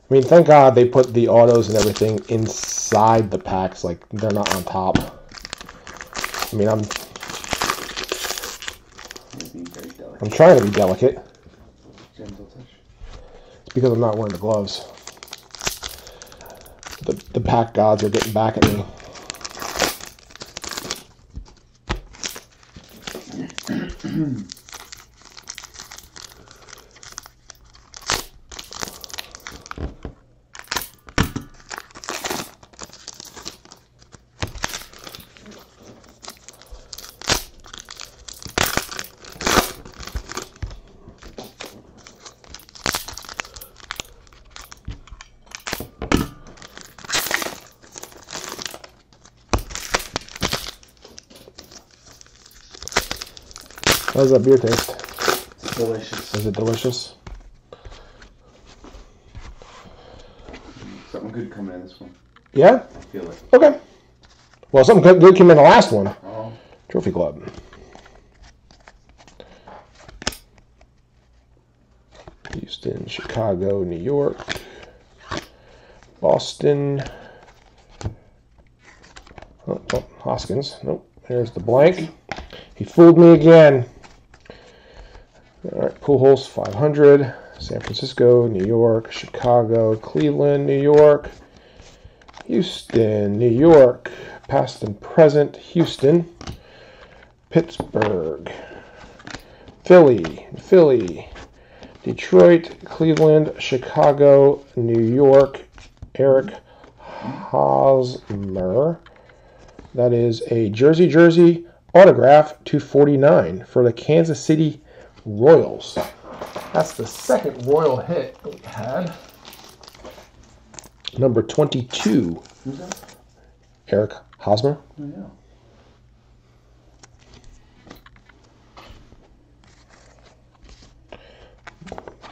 I mean, thank God they put the autos and everything inside the packs, like they're not on top. I mean, I'm trying to be delicate. Gentle touch. It's because I'm not wearing the gloves. The pack gods are getting back at me. How does that beer taste? It's delicious. Is it delicious? Something good coming in this one. Yeah? I feel it. Okay. Well, something good came in the last one. Oh. Trophy Club. Houston, Chicago, New York, Boston. Oh, Hoskins. Nope. There's the blank. He fooled me again. All right, Pujols, 500. San Francisco, New York, Chicago, Cleveland, New York, Houston, New York, past and present, Houston, Pittsburgh, Philly, Detroit, Cleveland, Chicago, New York, Eric Hosmer. That is a jersey autograph /249 for the Kansas City Royals. That's the second Royal hit we had. Number 22. Who's that? Eric Hosmer. Oh, yeah.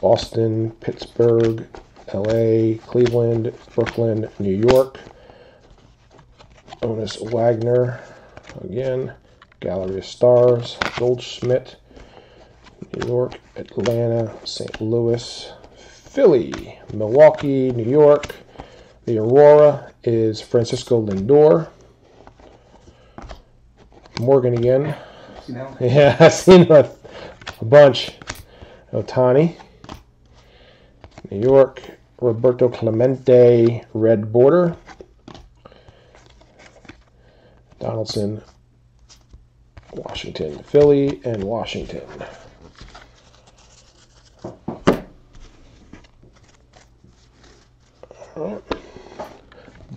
Boston, Pittsburgh, LA, Cleveland, Brooklyn, New York. Honus Wagner. Again. Gallery of Stars. Goldschmidt. New York, Atlanta, St. Louis, Philly, Milwaukee, New York. The Aurora is Francisco Lindor. Morgan again. Yeah, I've seen a bunch. Ohtani. New York, Roberto Clemente, red border. Donaldson, Washington, Philly, and Washington.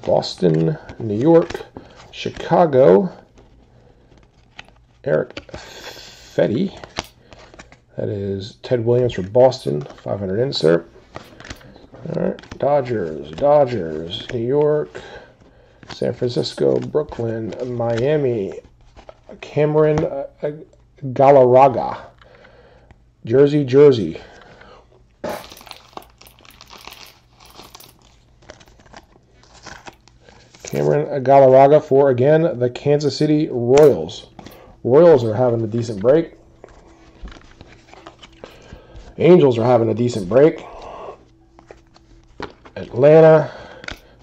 Boston, New York, Chicago, Eric Fetty. That is Ted Williams for Boston, 500 insert. All right, Dodgers, New York, San Francisco, Brooklyn, Miami, Cameron Galarraga, Jersey. Cameron Galarraga for, again, the Kansas City Royals. Royals are having a decent break. Angels are having a decent break. Atlanta,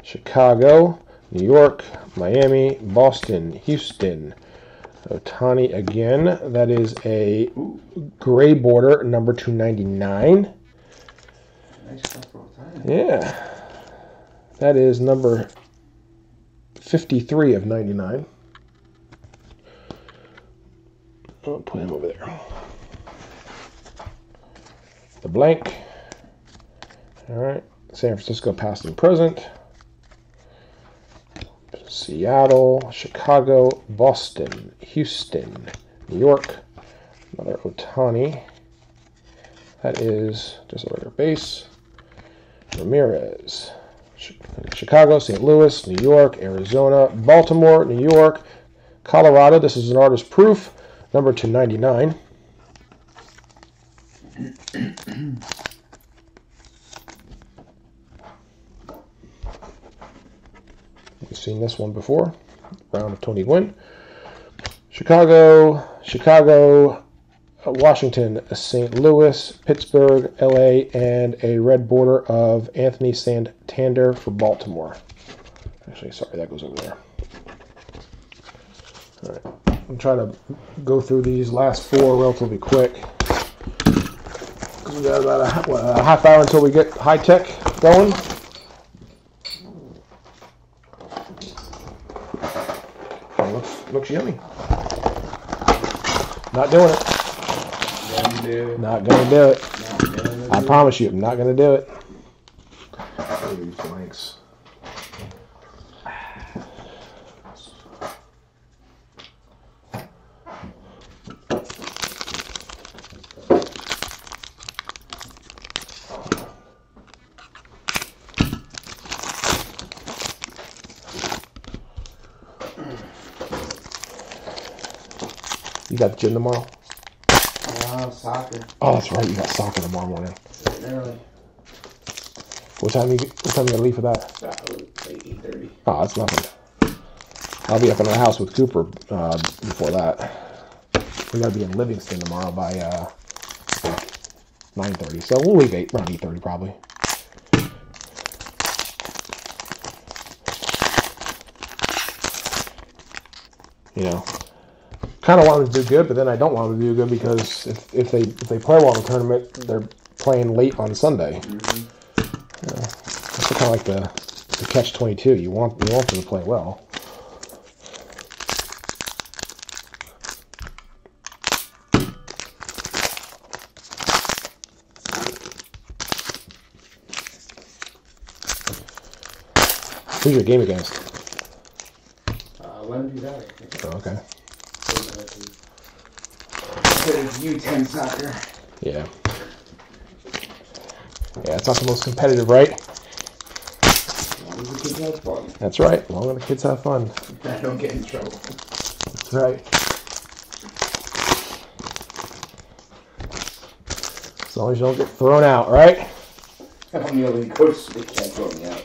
Chicago, New York, Miami, Boston, Houston. Ohtani again. That is a gray border, number 299. Nice stuff for Ohtani. Yeah. That is number 53 of 99. I'll put him over there. The blank. All right. San Francisco past and present. Seattle, Chicago, Boston, Houston, New York. Another Ohtani. That is just a regular base. Ramirez. Chicago, St. Louis, New York, Arizona, Baltimore, New York, Colorado. This is an artist proof. Number 299. You've seen this one before. Round of Tony Gwynn. Chicago, Washington, St. Louis, Pittsburgh, LA, and a red border of Anthony Santander for Baltimore. Actually, sorry, that goes over there. All right. I'm trying to go through these last four relatively quick. We got about a half hour until we get high tech going. Looks yummy. Not doing it. Not gonna do it. I promise you, I'm not gonna do it. These blanks. You got the gym tomorrow? Soccer. Oh, that's right. You got soccer tomorrow morning. Early. What time you gonna leave for that? About like 8:30. Oh, that's nothing. I'll be up in our house with Cooper before that. We gotta be in Livingston tomorrow by 9:30. So we'll leave around 8:30 probably. You know. Kind of want them to do good, but then I don't want them to do good because if they play well in the tournament, they're playing late on Sunday. Mm-hmm. It's kind of like the catch-22. You want them to play well. Who's your game against? Leonard Valley. Oh, okay. U10 soccer. Yeah. Yeah, it's not the most competitive, right? As long as the kids have fun. That's right. As long as the kids have fun. I don't get in trouble. That's right. As long as you don't get thrown out, right? I'm the only coach that can't throw me out.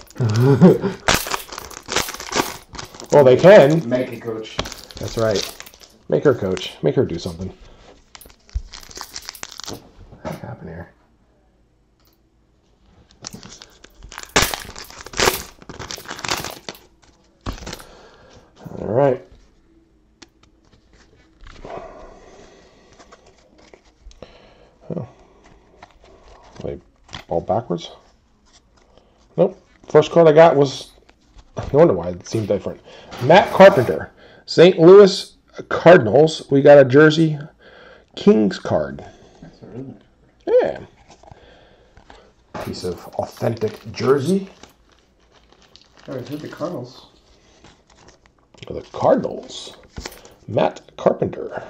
Well, they can. Make it, coach. That's right. Make her coach. Make her do something. What happened here? All right. Oh. Wait, all backwards? Nope. First card I got was... No wonder why it seemed different. Matt Carpenter. St. Louis Cardinals. We got a jersey Kings card. That's a really Yeah. Piece of authentic jersey. Oh, it's with the Cardinals. For the Cardinals. Matt Carpenter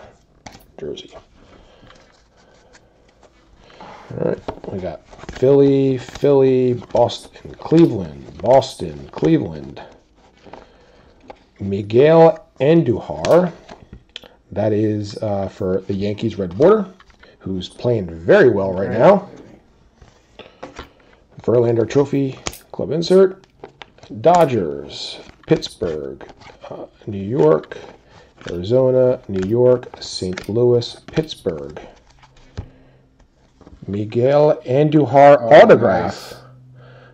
jersey. All right. We got Philly, Boston, Cleveland. Miguel Andujar. That is for the Yankees red border, who's playing very well right now. Verlander Trophy Club insert. Dodgers, Pittsburgh, New York, Arizona, New York, St. Louis, Pittsburgh. Miguel Andujar autograph. Nice.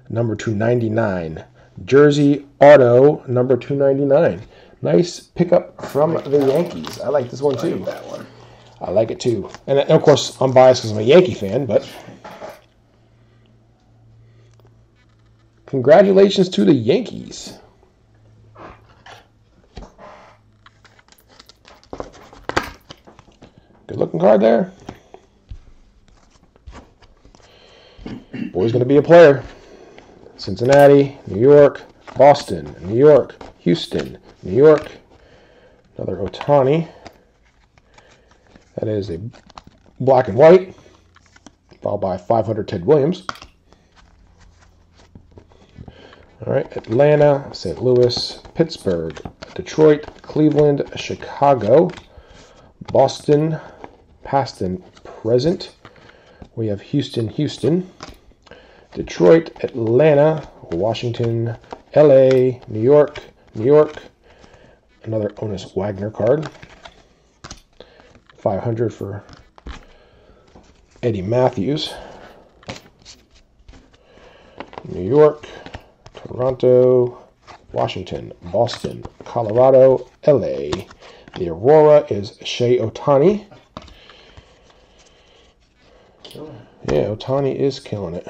Number 299. Jersey auto, number 299. Nice pickup from the Yankees. I like this one too. I like that one. I like it too. And of course, I'm biased because I'm a Yankee fan, but congratulations to the Yankees. Good looking card there. Boy's going to be a player. Cincinnati, New York, Boston, New York, Houston, New York. Another Ohtani. That is a black and white, followed by 500 Ted Williams. All right, Atlanta, St. Louis, Pittsburgh, Detroit, Cleveland, Chicago, Boston, past and present. We have Houston, Detroit, Atlanta, Washington, LA, New York, another Honus Wagner card. 500 for Eddie Matthews. New York, Toronto, Washington, Boston, Colorado, LA. The Aurora is Shohei Ohtani. Yeah, Ohtani is killing it.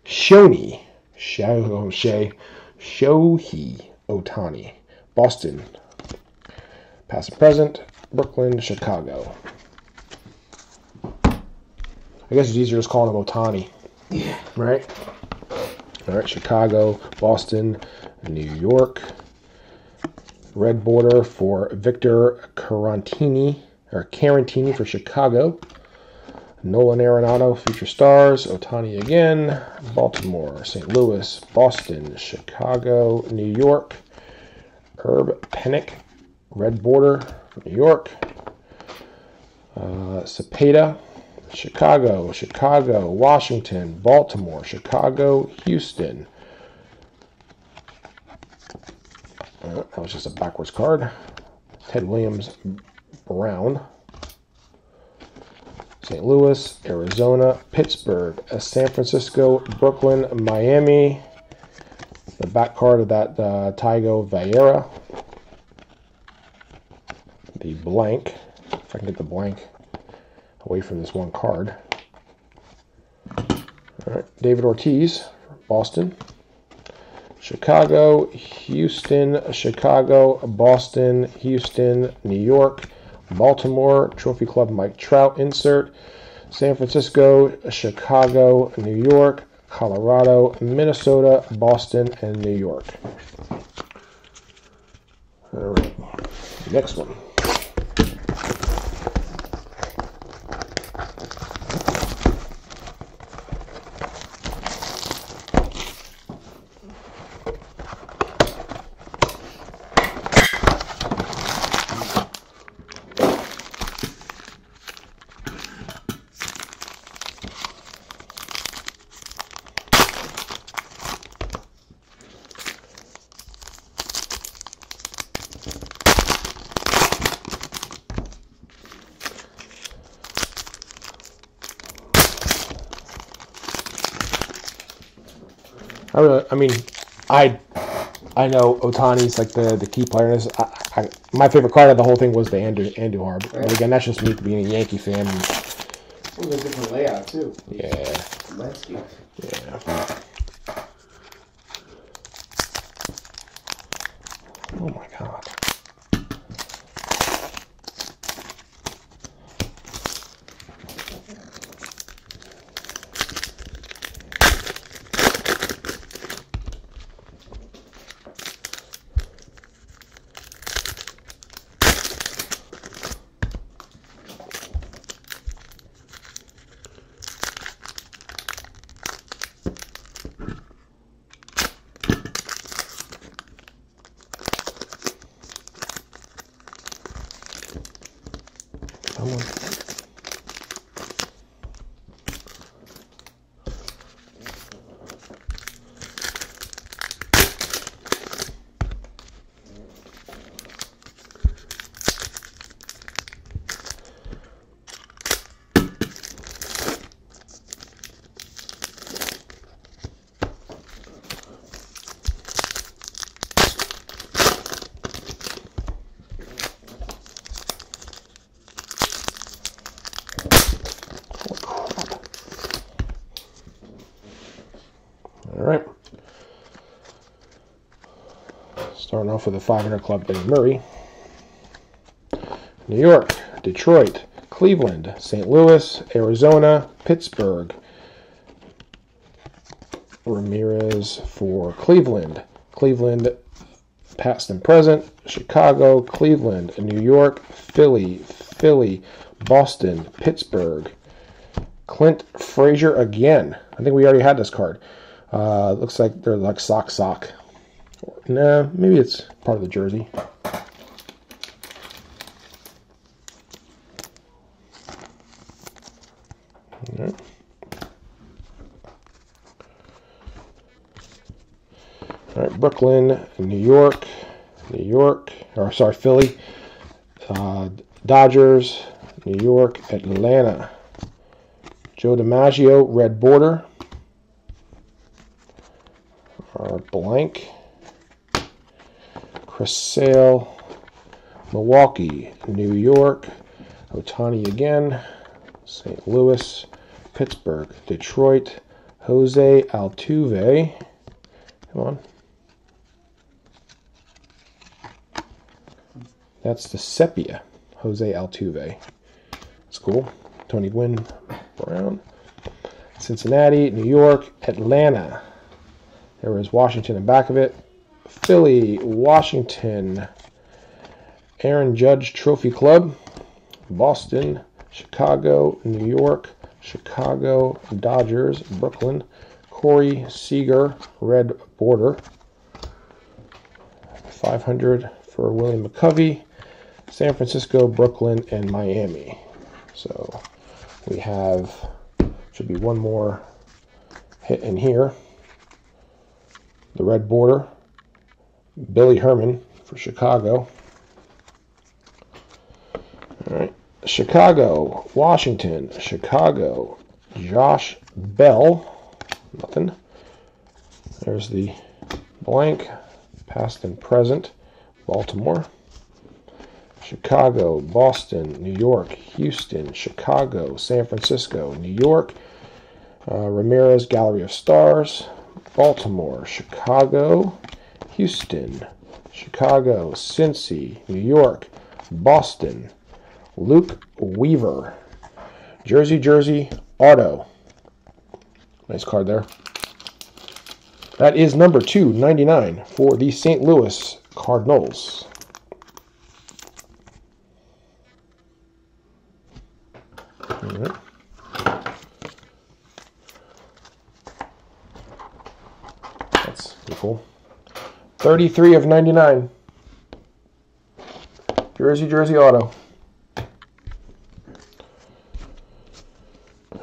Shohei Ohtani. Boston. Past and present. Brooklyn, Chicago. I guess it's easier just calling him Ohtani. Yeah. Right? All right, Chicago, Boston, New York. Red border for Victor Carantini for Chicago. Nolan Arenado, Future Stars. Ohtani again. Baltimore, St. Louis, Boston, Chicago, New York. Herb Pennick, red border for New York. Cepeda, Chicago, Washington, Baltimore, Chicago, Houston. That was just a backwards card. Ted Williams, Brown. St. Louis, Arizona, Pittsburgh, San Francisco, Brooklyn, Miami. The back card of that Tygo Vieira. The blank, if I can get the blank away from this one card. All right, David Ortiz, Boston. Chicago, Houston, Chicago, Boston, Houston, New York, Baltimore, Trophy Club Mike Trout insert, San Francisco, Chicago, New York, Colorado, Minnesota, Boston, and New York. All right, next one. I know Ohtani's like the key player in this. My favorite card of the whole thing was the Andujar. But again, that's just me being a Yankee fan. It was a different layout too. Yeah. Landscape. Yeah. Oh my God. Come on. Starting off with a 500 club, Eddie Murray. New York, Detroit, Cleveland, St. Louis, Arizona, Pittsburgh. Ramirez for Cleveland. Cleveland, past and present. Chicago, Cleveland, New York, Philly, Boston, Pittsburgh. Clint Frazier again. I think we already had this card. Looks like they're like sock. Nah, maybe it's part of the jersey. All right, Brooklyn, New York, Philly, Dodgers, New York, Atlanta. Joe DiMaggio, red border. Our blank. Chris Sale, Milwaukee, New York, Ohtani again, St. Louis, Pittsburgh, Detroit, Jose Altuve. Come on. That's the sepia, Jose Altuve. That's cool. Tony Gwynn Brown. Cincinnati, New York, Atlanta. There was Washington in back of it. Philly, Washington. Aaron Judge Trophy Club. Boston, Chicago, New York, Chicago, Dodgers, Brooklyn. Corey Seager, red border. 500 for William McCovey. San Francisco, Brooklyn, and Miami. So we have, should be one more hit in here. The red border, Billy Herman for Chicago. All right, Chicago, Washington, Chicago, Josh Bell, nothing. There's the blank, past and present, Baltimore. Chicago, Boston, New York, Houston, Chicago, San Francisco, New York. Ramirez, Gallery of Stars. Baltimore, Chicago, Houston, Chicago, Cincy, New York, Boston. Luke Weaver. Jersey, auto. Nice card there. That is number 299 for the St. Louis Cardinals. All right. That's pretty cool. 33 of 99. Jersey auto. All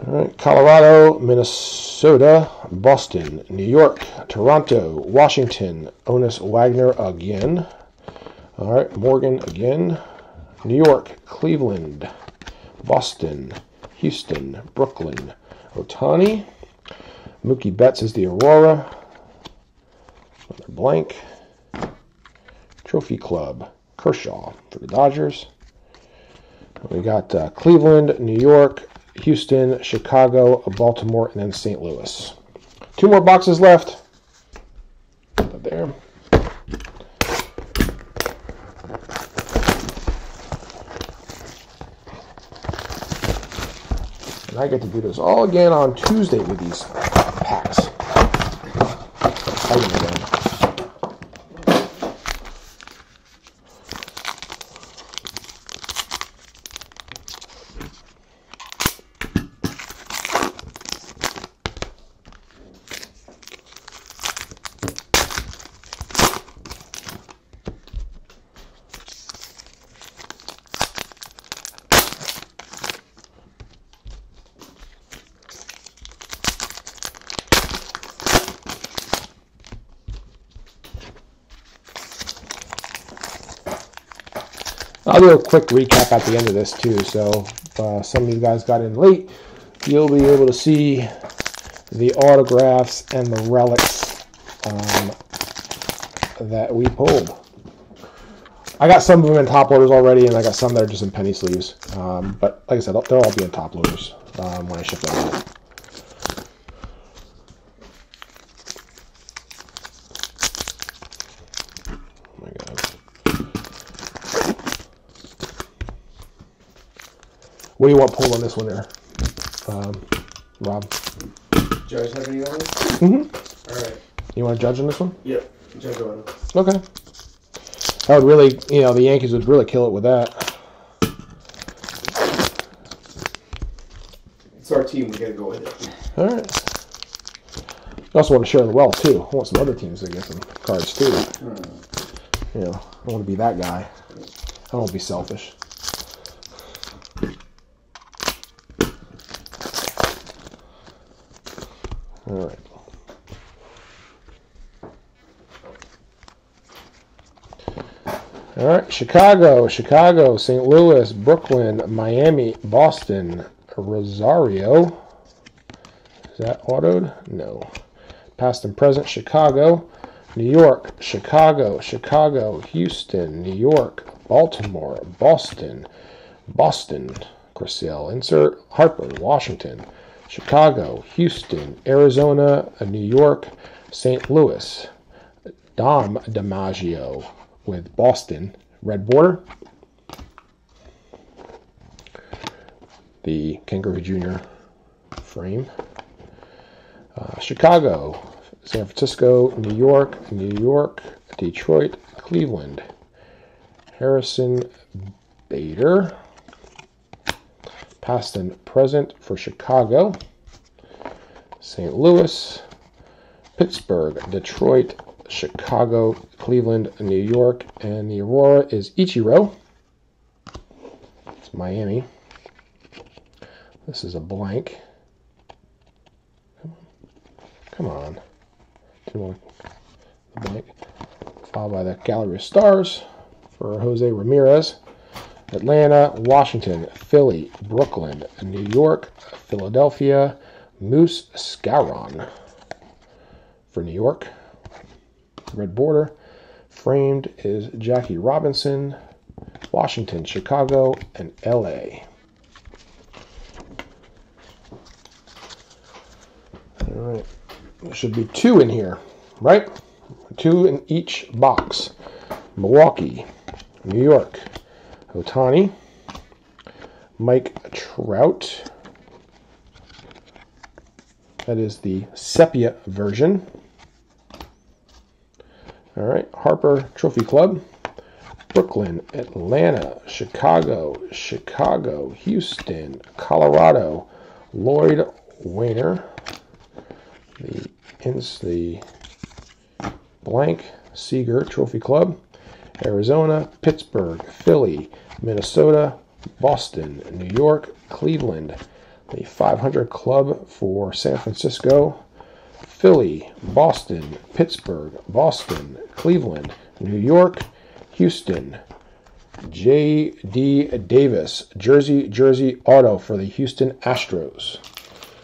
right. Colorado, Minnesota, Boston, New York, Toronto, Washington, Honus Wagner again. All right. Morgan again. New York, Cleveland, Boston, Houston, Brooklyn, Ohtani. Mookie Betts is the Aurora. Another blank. Trophy Club, Kershaw for the Dodgers. We got Cleveland, New York, Houston, Chicago, Baltimore, and then St. Louis. 2 more boxes left. Put that there. And I get to do this all again on Tuesday with these packs. Exciting again. I'll do a quick recap at the end of this too, so if some of you guys got in late, you'll be able to see the autographs and the relics that we pulled. I got some of them in top loaders already, and I got some that are just in penny sleeves. But like I said, they'll all be in top loaders when I ship them out. What do you want pulled on this one there, Rob? Judge have any on it? Mm-hmm. All right. You want to judge on this one? Yep. Judge on it. Okay. That would really, the Yankees would really kill it with that. It's our team. We got to go with it. All right. I also want to share the wealth, too. I want some other teams to get some cards, too. I don't want to be that guy. I don't want to be selfish. All right. All right. Chicago, St. Louis, Brooklyn, Miami, Boston, Rosario. Is that autoed? No. Past and present, Chicago, New York, Chicago, Houston, New York, Baltimore, Boston, Crisell, insert, Harper, Washington, Chicago, Houston, Arizona, New York, St. Louis, Dom DiMaggio with Boston, red border, the Kangaroo Jr. frame, Chicago, San Francisco, New York, Detroit, Cleveland, Harrison Bader, past and present for Chicago, St. Louis, Pittsburgh, Detroit, Chicago, Cleveland, New York, and the Aurora is Ichiro. It's Miami. This is a blank. Come on. Two more. Blank. Followed by the Gallery of Stars for Jose Ramirez. Atlanta, Washington, Philly, Brooklyn, New York, Philadelphia, Moose Scaron for New York. Red border. Framed is Jackie Robinson, Washington, Chicago, and LA. All right. There should be two in here, right? Two in each box. Milwaukee, New York, Ohtani, Mike Trout. That is the sepia version. All right, Harper Trophy Club, Brooklyn, Atlanta, Chicago, Houston, Colorado, Lloyd Wayner, the blank Seager Trophy Club, Arizona, Pittsburgh, Philly, Minnesota, Boston, New York, Cleveland, the 500 Club for San Francisco, Philly, Boston, Pittsburgh, Boston, Cleveland, New York, Houston, J.D. Davis, Jersey auto for the Houston Astros.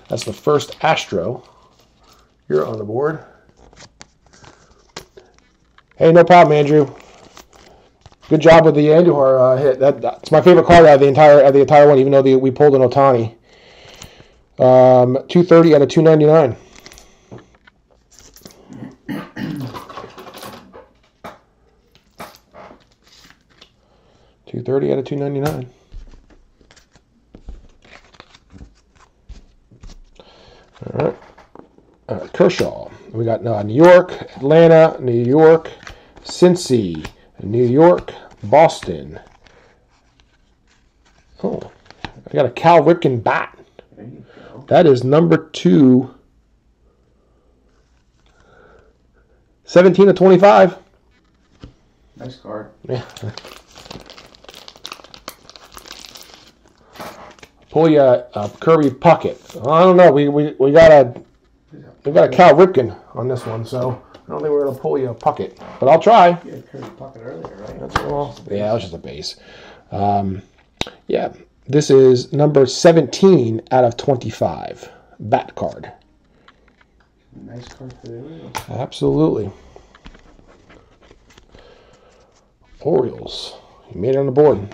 That's the first Astro. You're on the board. Hey, no problem, Andrew. Good job with the Andujar hit. That's my favorite card out of the entire one, even though we pulled an Ohtani. 230 out of 299. $230 out of $299. All right. Kershaw. We got New York, Atlanta, New York, Cincy, New York, Boston. Oh, I got a Cal Ripken bat. There you go. That is number 2. 17 of 25. Nice card. Yeah. Pull you a Kirby Puckett. I don't know. We got a Cal Ripken on this one, so I don't think we're gonna pull you a Puckett, but I'll try. You had Kirby Puckett earlier, right? Yeah, that was just a base. Yeah, this is number 17 out of 25. Bat card. Nice card for the Orioles. Absolutely. Orioles. You made it on the board.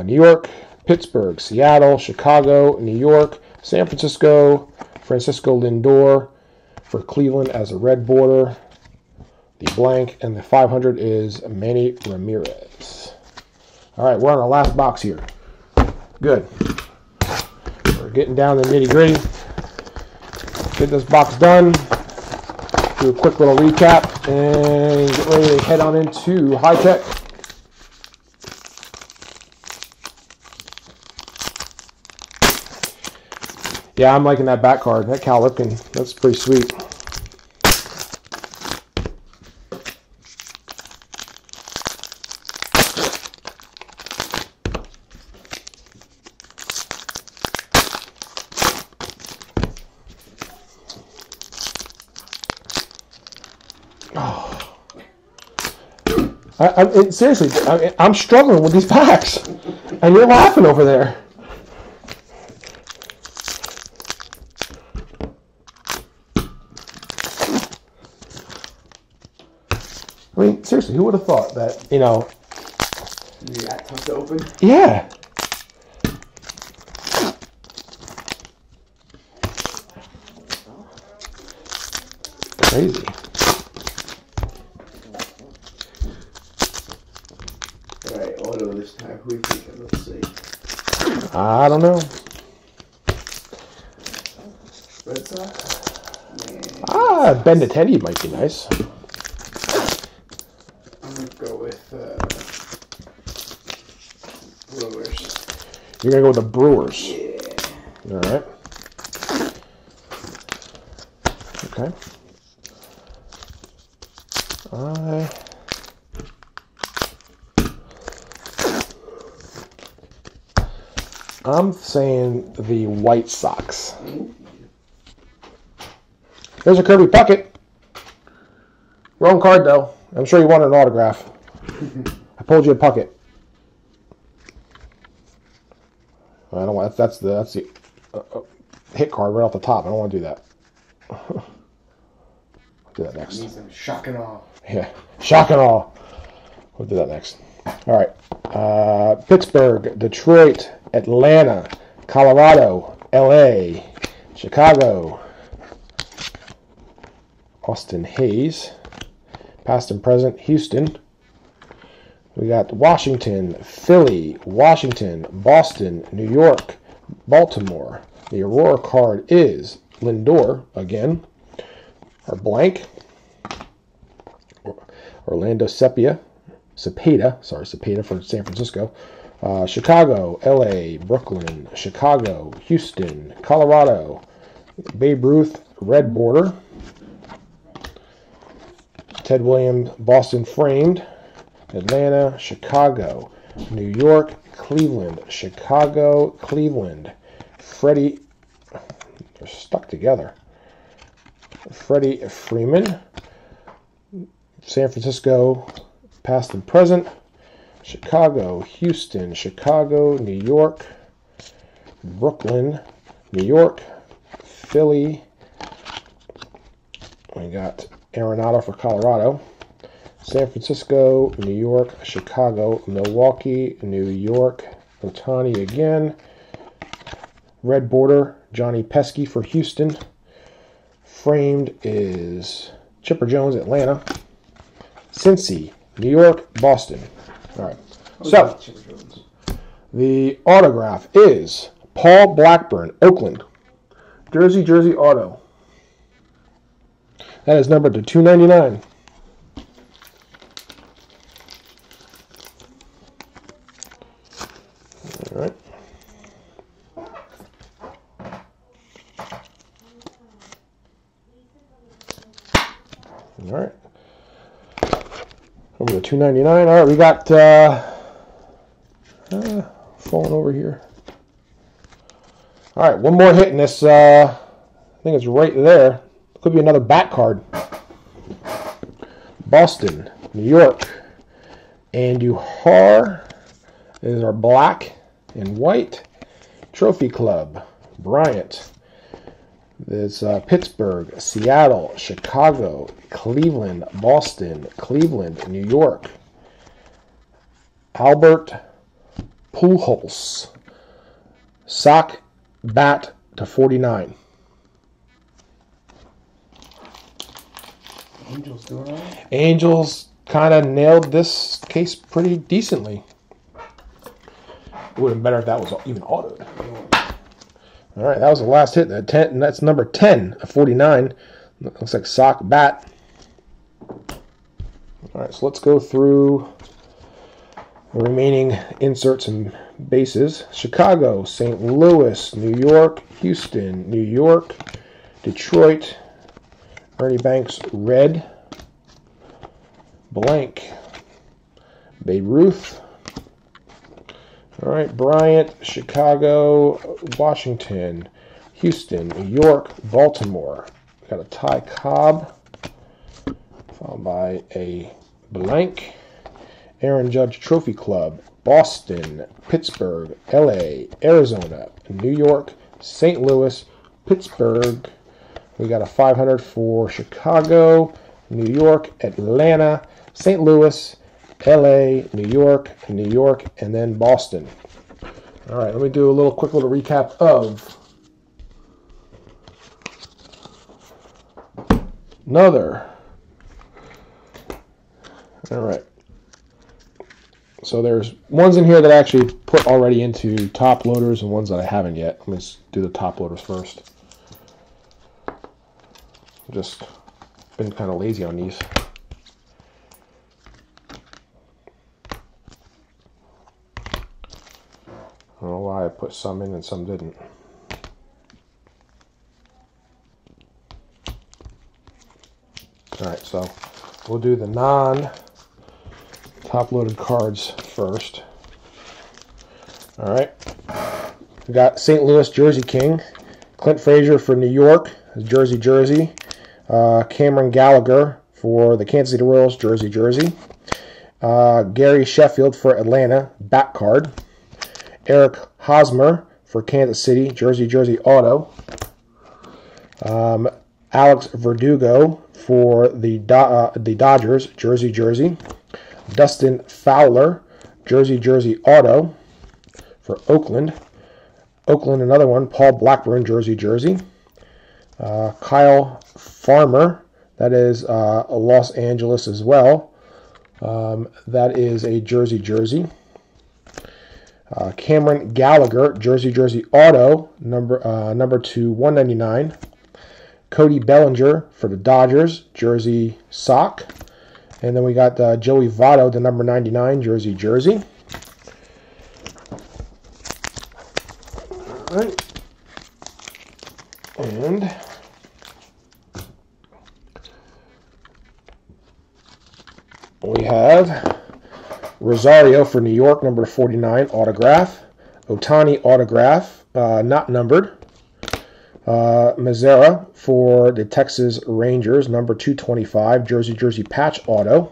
New York, Pittsburgh, Seattle, Chicago, New York, San Francisco, Francisco Lindor for Cleveland as a red border. The blank and the 500 is Manny Ramirez. All right, we're on our last box here. Good. We're getting down to the nitty-gritty. Get this box done. Do a quick little recap and get ready to head on into high tech. Yeah, I'm liking that back card. That Cal Ripken, that's pretty sweet. Seriously, I'm struggling with these packs, and you're laughing over there. I mean, seriously, who would have thought that, you know... You got tough to open? Yeah. Crazy. Alright, auto this time. Who do you think? Let's see. I don't know. Red Sox? Benintendi might be nice. I'm going to go with Brewers. You're going to go with the Brewers? Yeah. All right. Okay. I'm saying the White Sox. There's a Kirby Puckett. Wrong card, though. I'm sure you wanted an autograph. I pulled you a Puckett. I don't want that's the hit card right off the top. I don't want to do that. I'll do that next. Need some shock and awe. Yeah, shock and awe. We'll do that next. All right. Pittsburgh, Detroit, Atlanta, Colorado, LA, Chicago, Austin Hayes, past and present, Houston. We got Washington, Philly, Washington, Boston, New York, Baltimore. The Aurora card is Lindor again, or blank. Orlando Cepeda for San Francisco. Chicago, LA, Brooklyn, Chicago, Houston, Colorado, Babe Ruth, red border. Ted Williams, Boston framed. Atlanta, Chicago, New York, Cleveland, Chicago, Cleveland. Freddie, they're stuck together. Freddie Freeman, San Francisco, past and present. Chicago, Houston, Chicago, New York, Brooklyn, New York, Philly. We got Arenado for Colorado. San Francisco, New York, Chicago, Milwaukee, New York, Ohtani again. Red border, Johnny Pesky for Houston. Framed is Chipper Jones, Atlanta. Cincy, New York, Boston. All right. So, the autograph is Paul Blackburn, Oakland. Jersey auto. That is numbered to 299. All right. All right. Over to 299. All right, we got falling over here. All right, one more hit in this. I think it's right there. Could be another bat card. Boston, New York, Andujar is our black and white. Trophy Club, Bryant. There's Pittsburgh, Seattle, Chicago, Cleveland, Boston, Cleveland, New York. Albert Pujols. Sock bat to 49. Angels doing all right? Angels kind of nailed this case pretty decently. It would have been better if that was even autoed. All All right, that was the last hit. That 10, and that's number 10 of 49. Looks like sock bat. All right, so let's go through the remaining inserts and bases. Chicago, St. Louis, New York, Houston, New York, Detroit, Ernie Banks, red, blank, Babe Ruth. All right, Bryant, Chicago, Washington, Houston, New York, Baltimore. Got a Ty Cobb, followed by a blank. Aaron Judge Trophy Club, Boston, Pittsburgh, LA, Arizona, New York, St. Louis, Pittsburgh. We got a 500 for Chicago, New York, Atlanta, St. Louis, LA, New York, and then Boston. All right, let me do a quick little recap of another. All right. So there's ones in here that I actually put already into top loaders and ones that I haven't yet. Let me do the top loaders first. Just been kind of lazy on these. I don't know why I put some in and some didn't. Alright, so we'll do the non-top loaded cards first. Alright. We got St. Louis Jersey King. Clint Frazier for New York, Jersey. Cameron Gallagher for the Kansas City Royals, Jersey. Gary Sheffield for Atlanta, back card. Eric Hosmer for Kansas City, Jersey auto. Alex Verdugo for the Dodgers, Jersey. Dustin Fowler, Jersey auto for Oakland. Another one, Paul Blackburn, Jersey. Kyle Farmer, that is Los Angeles as well. That is a Jersey. Cameron Gallagher, Jersey auto, number 2/199. Cody Bellinger for the Dodgers, Jersey sock. And then we got Joey Votto, the number 99, Jersey. All right. And we have Rosario for New York, number 49, autograph. Ohtani autograph, not numbered. Mazzara for the Texas Rangers, number 225, Jersey patch auto.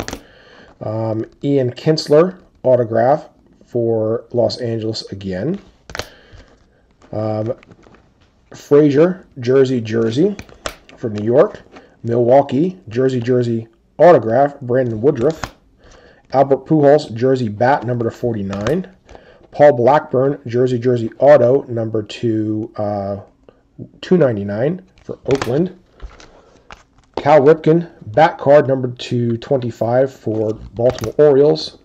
Ian Kinsler autograph for Los Angeles again. Frazier, Jersey for New York. Milwaukee, Jersey autograph, Brandon Woodruff. Albert Pujols, Jersey bat, number 49. Paul Blackburn, Jersey auto, number 299 for Oakland. Cal Ripken, bat card, number 225 for Baltimore Orioles.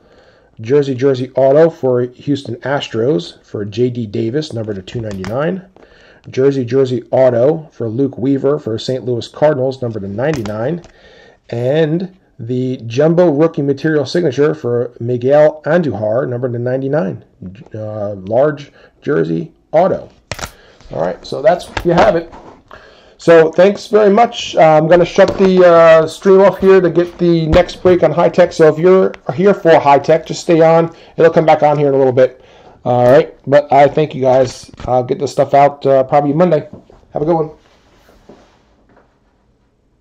Jersey auto for Houston Astros for J.D. Davis, number 299. Jersey auto for Luke Weaver for St. Louis Cardinals, number 99. And the jumbo rookie material signature for Miguel Andujar, number 99. Large jersey auto. All right, so you have it. So thanks very much. I'm going to shut the stream off here to get the next break on high tech. So if you're here for high tech, just stay on. It'll come back on here in a little bit. All right, but I thank you guys. I'll get this stuff out probably Monday. Have a good one.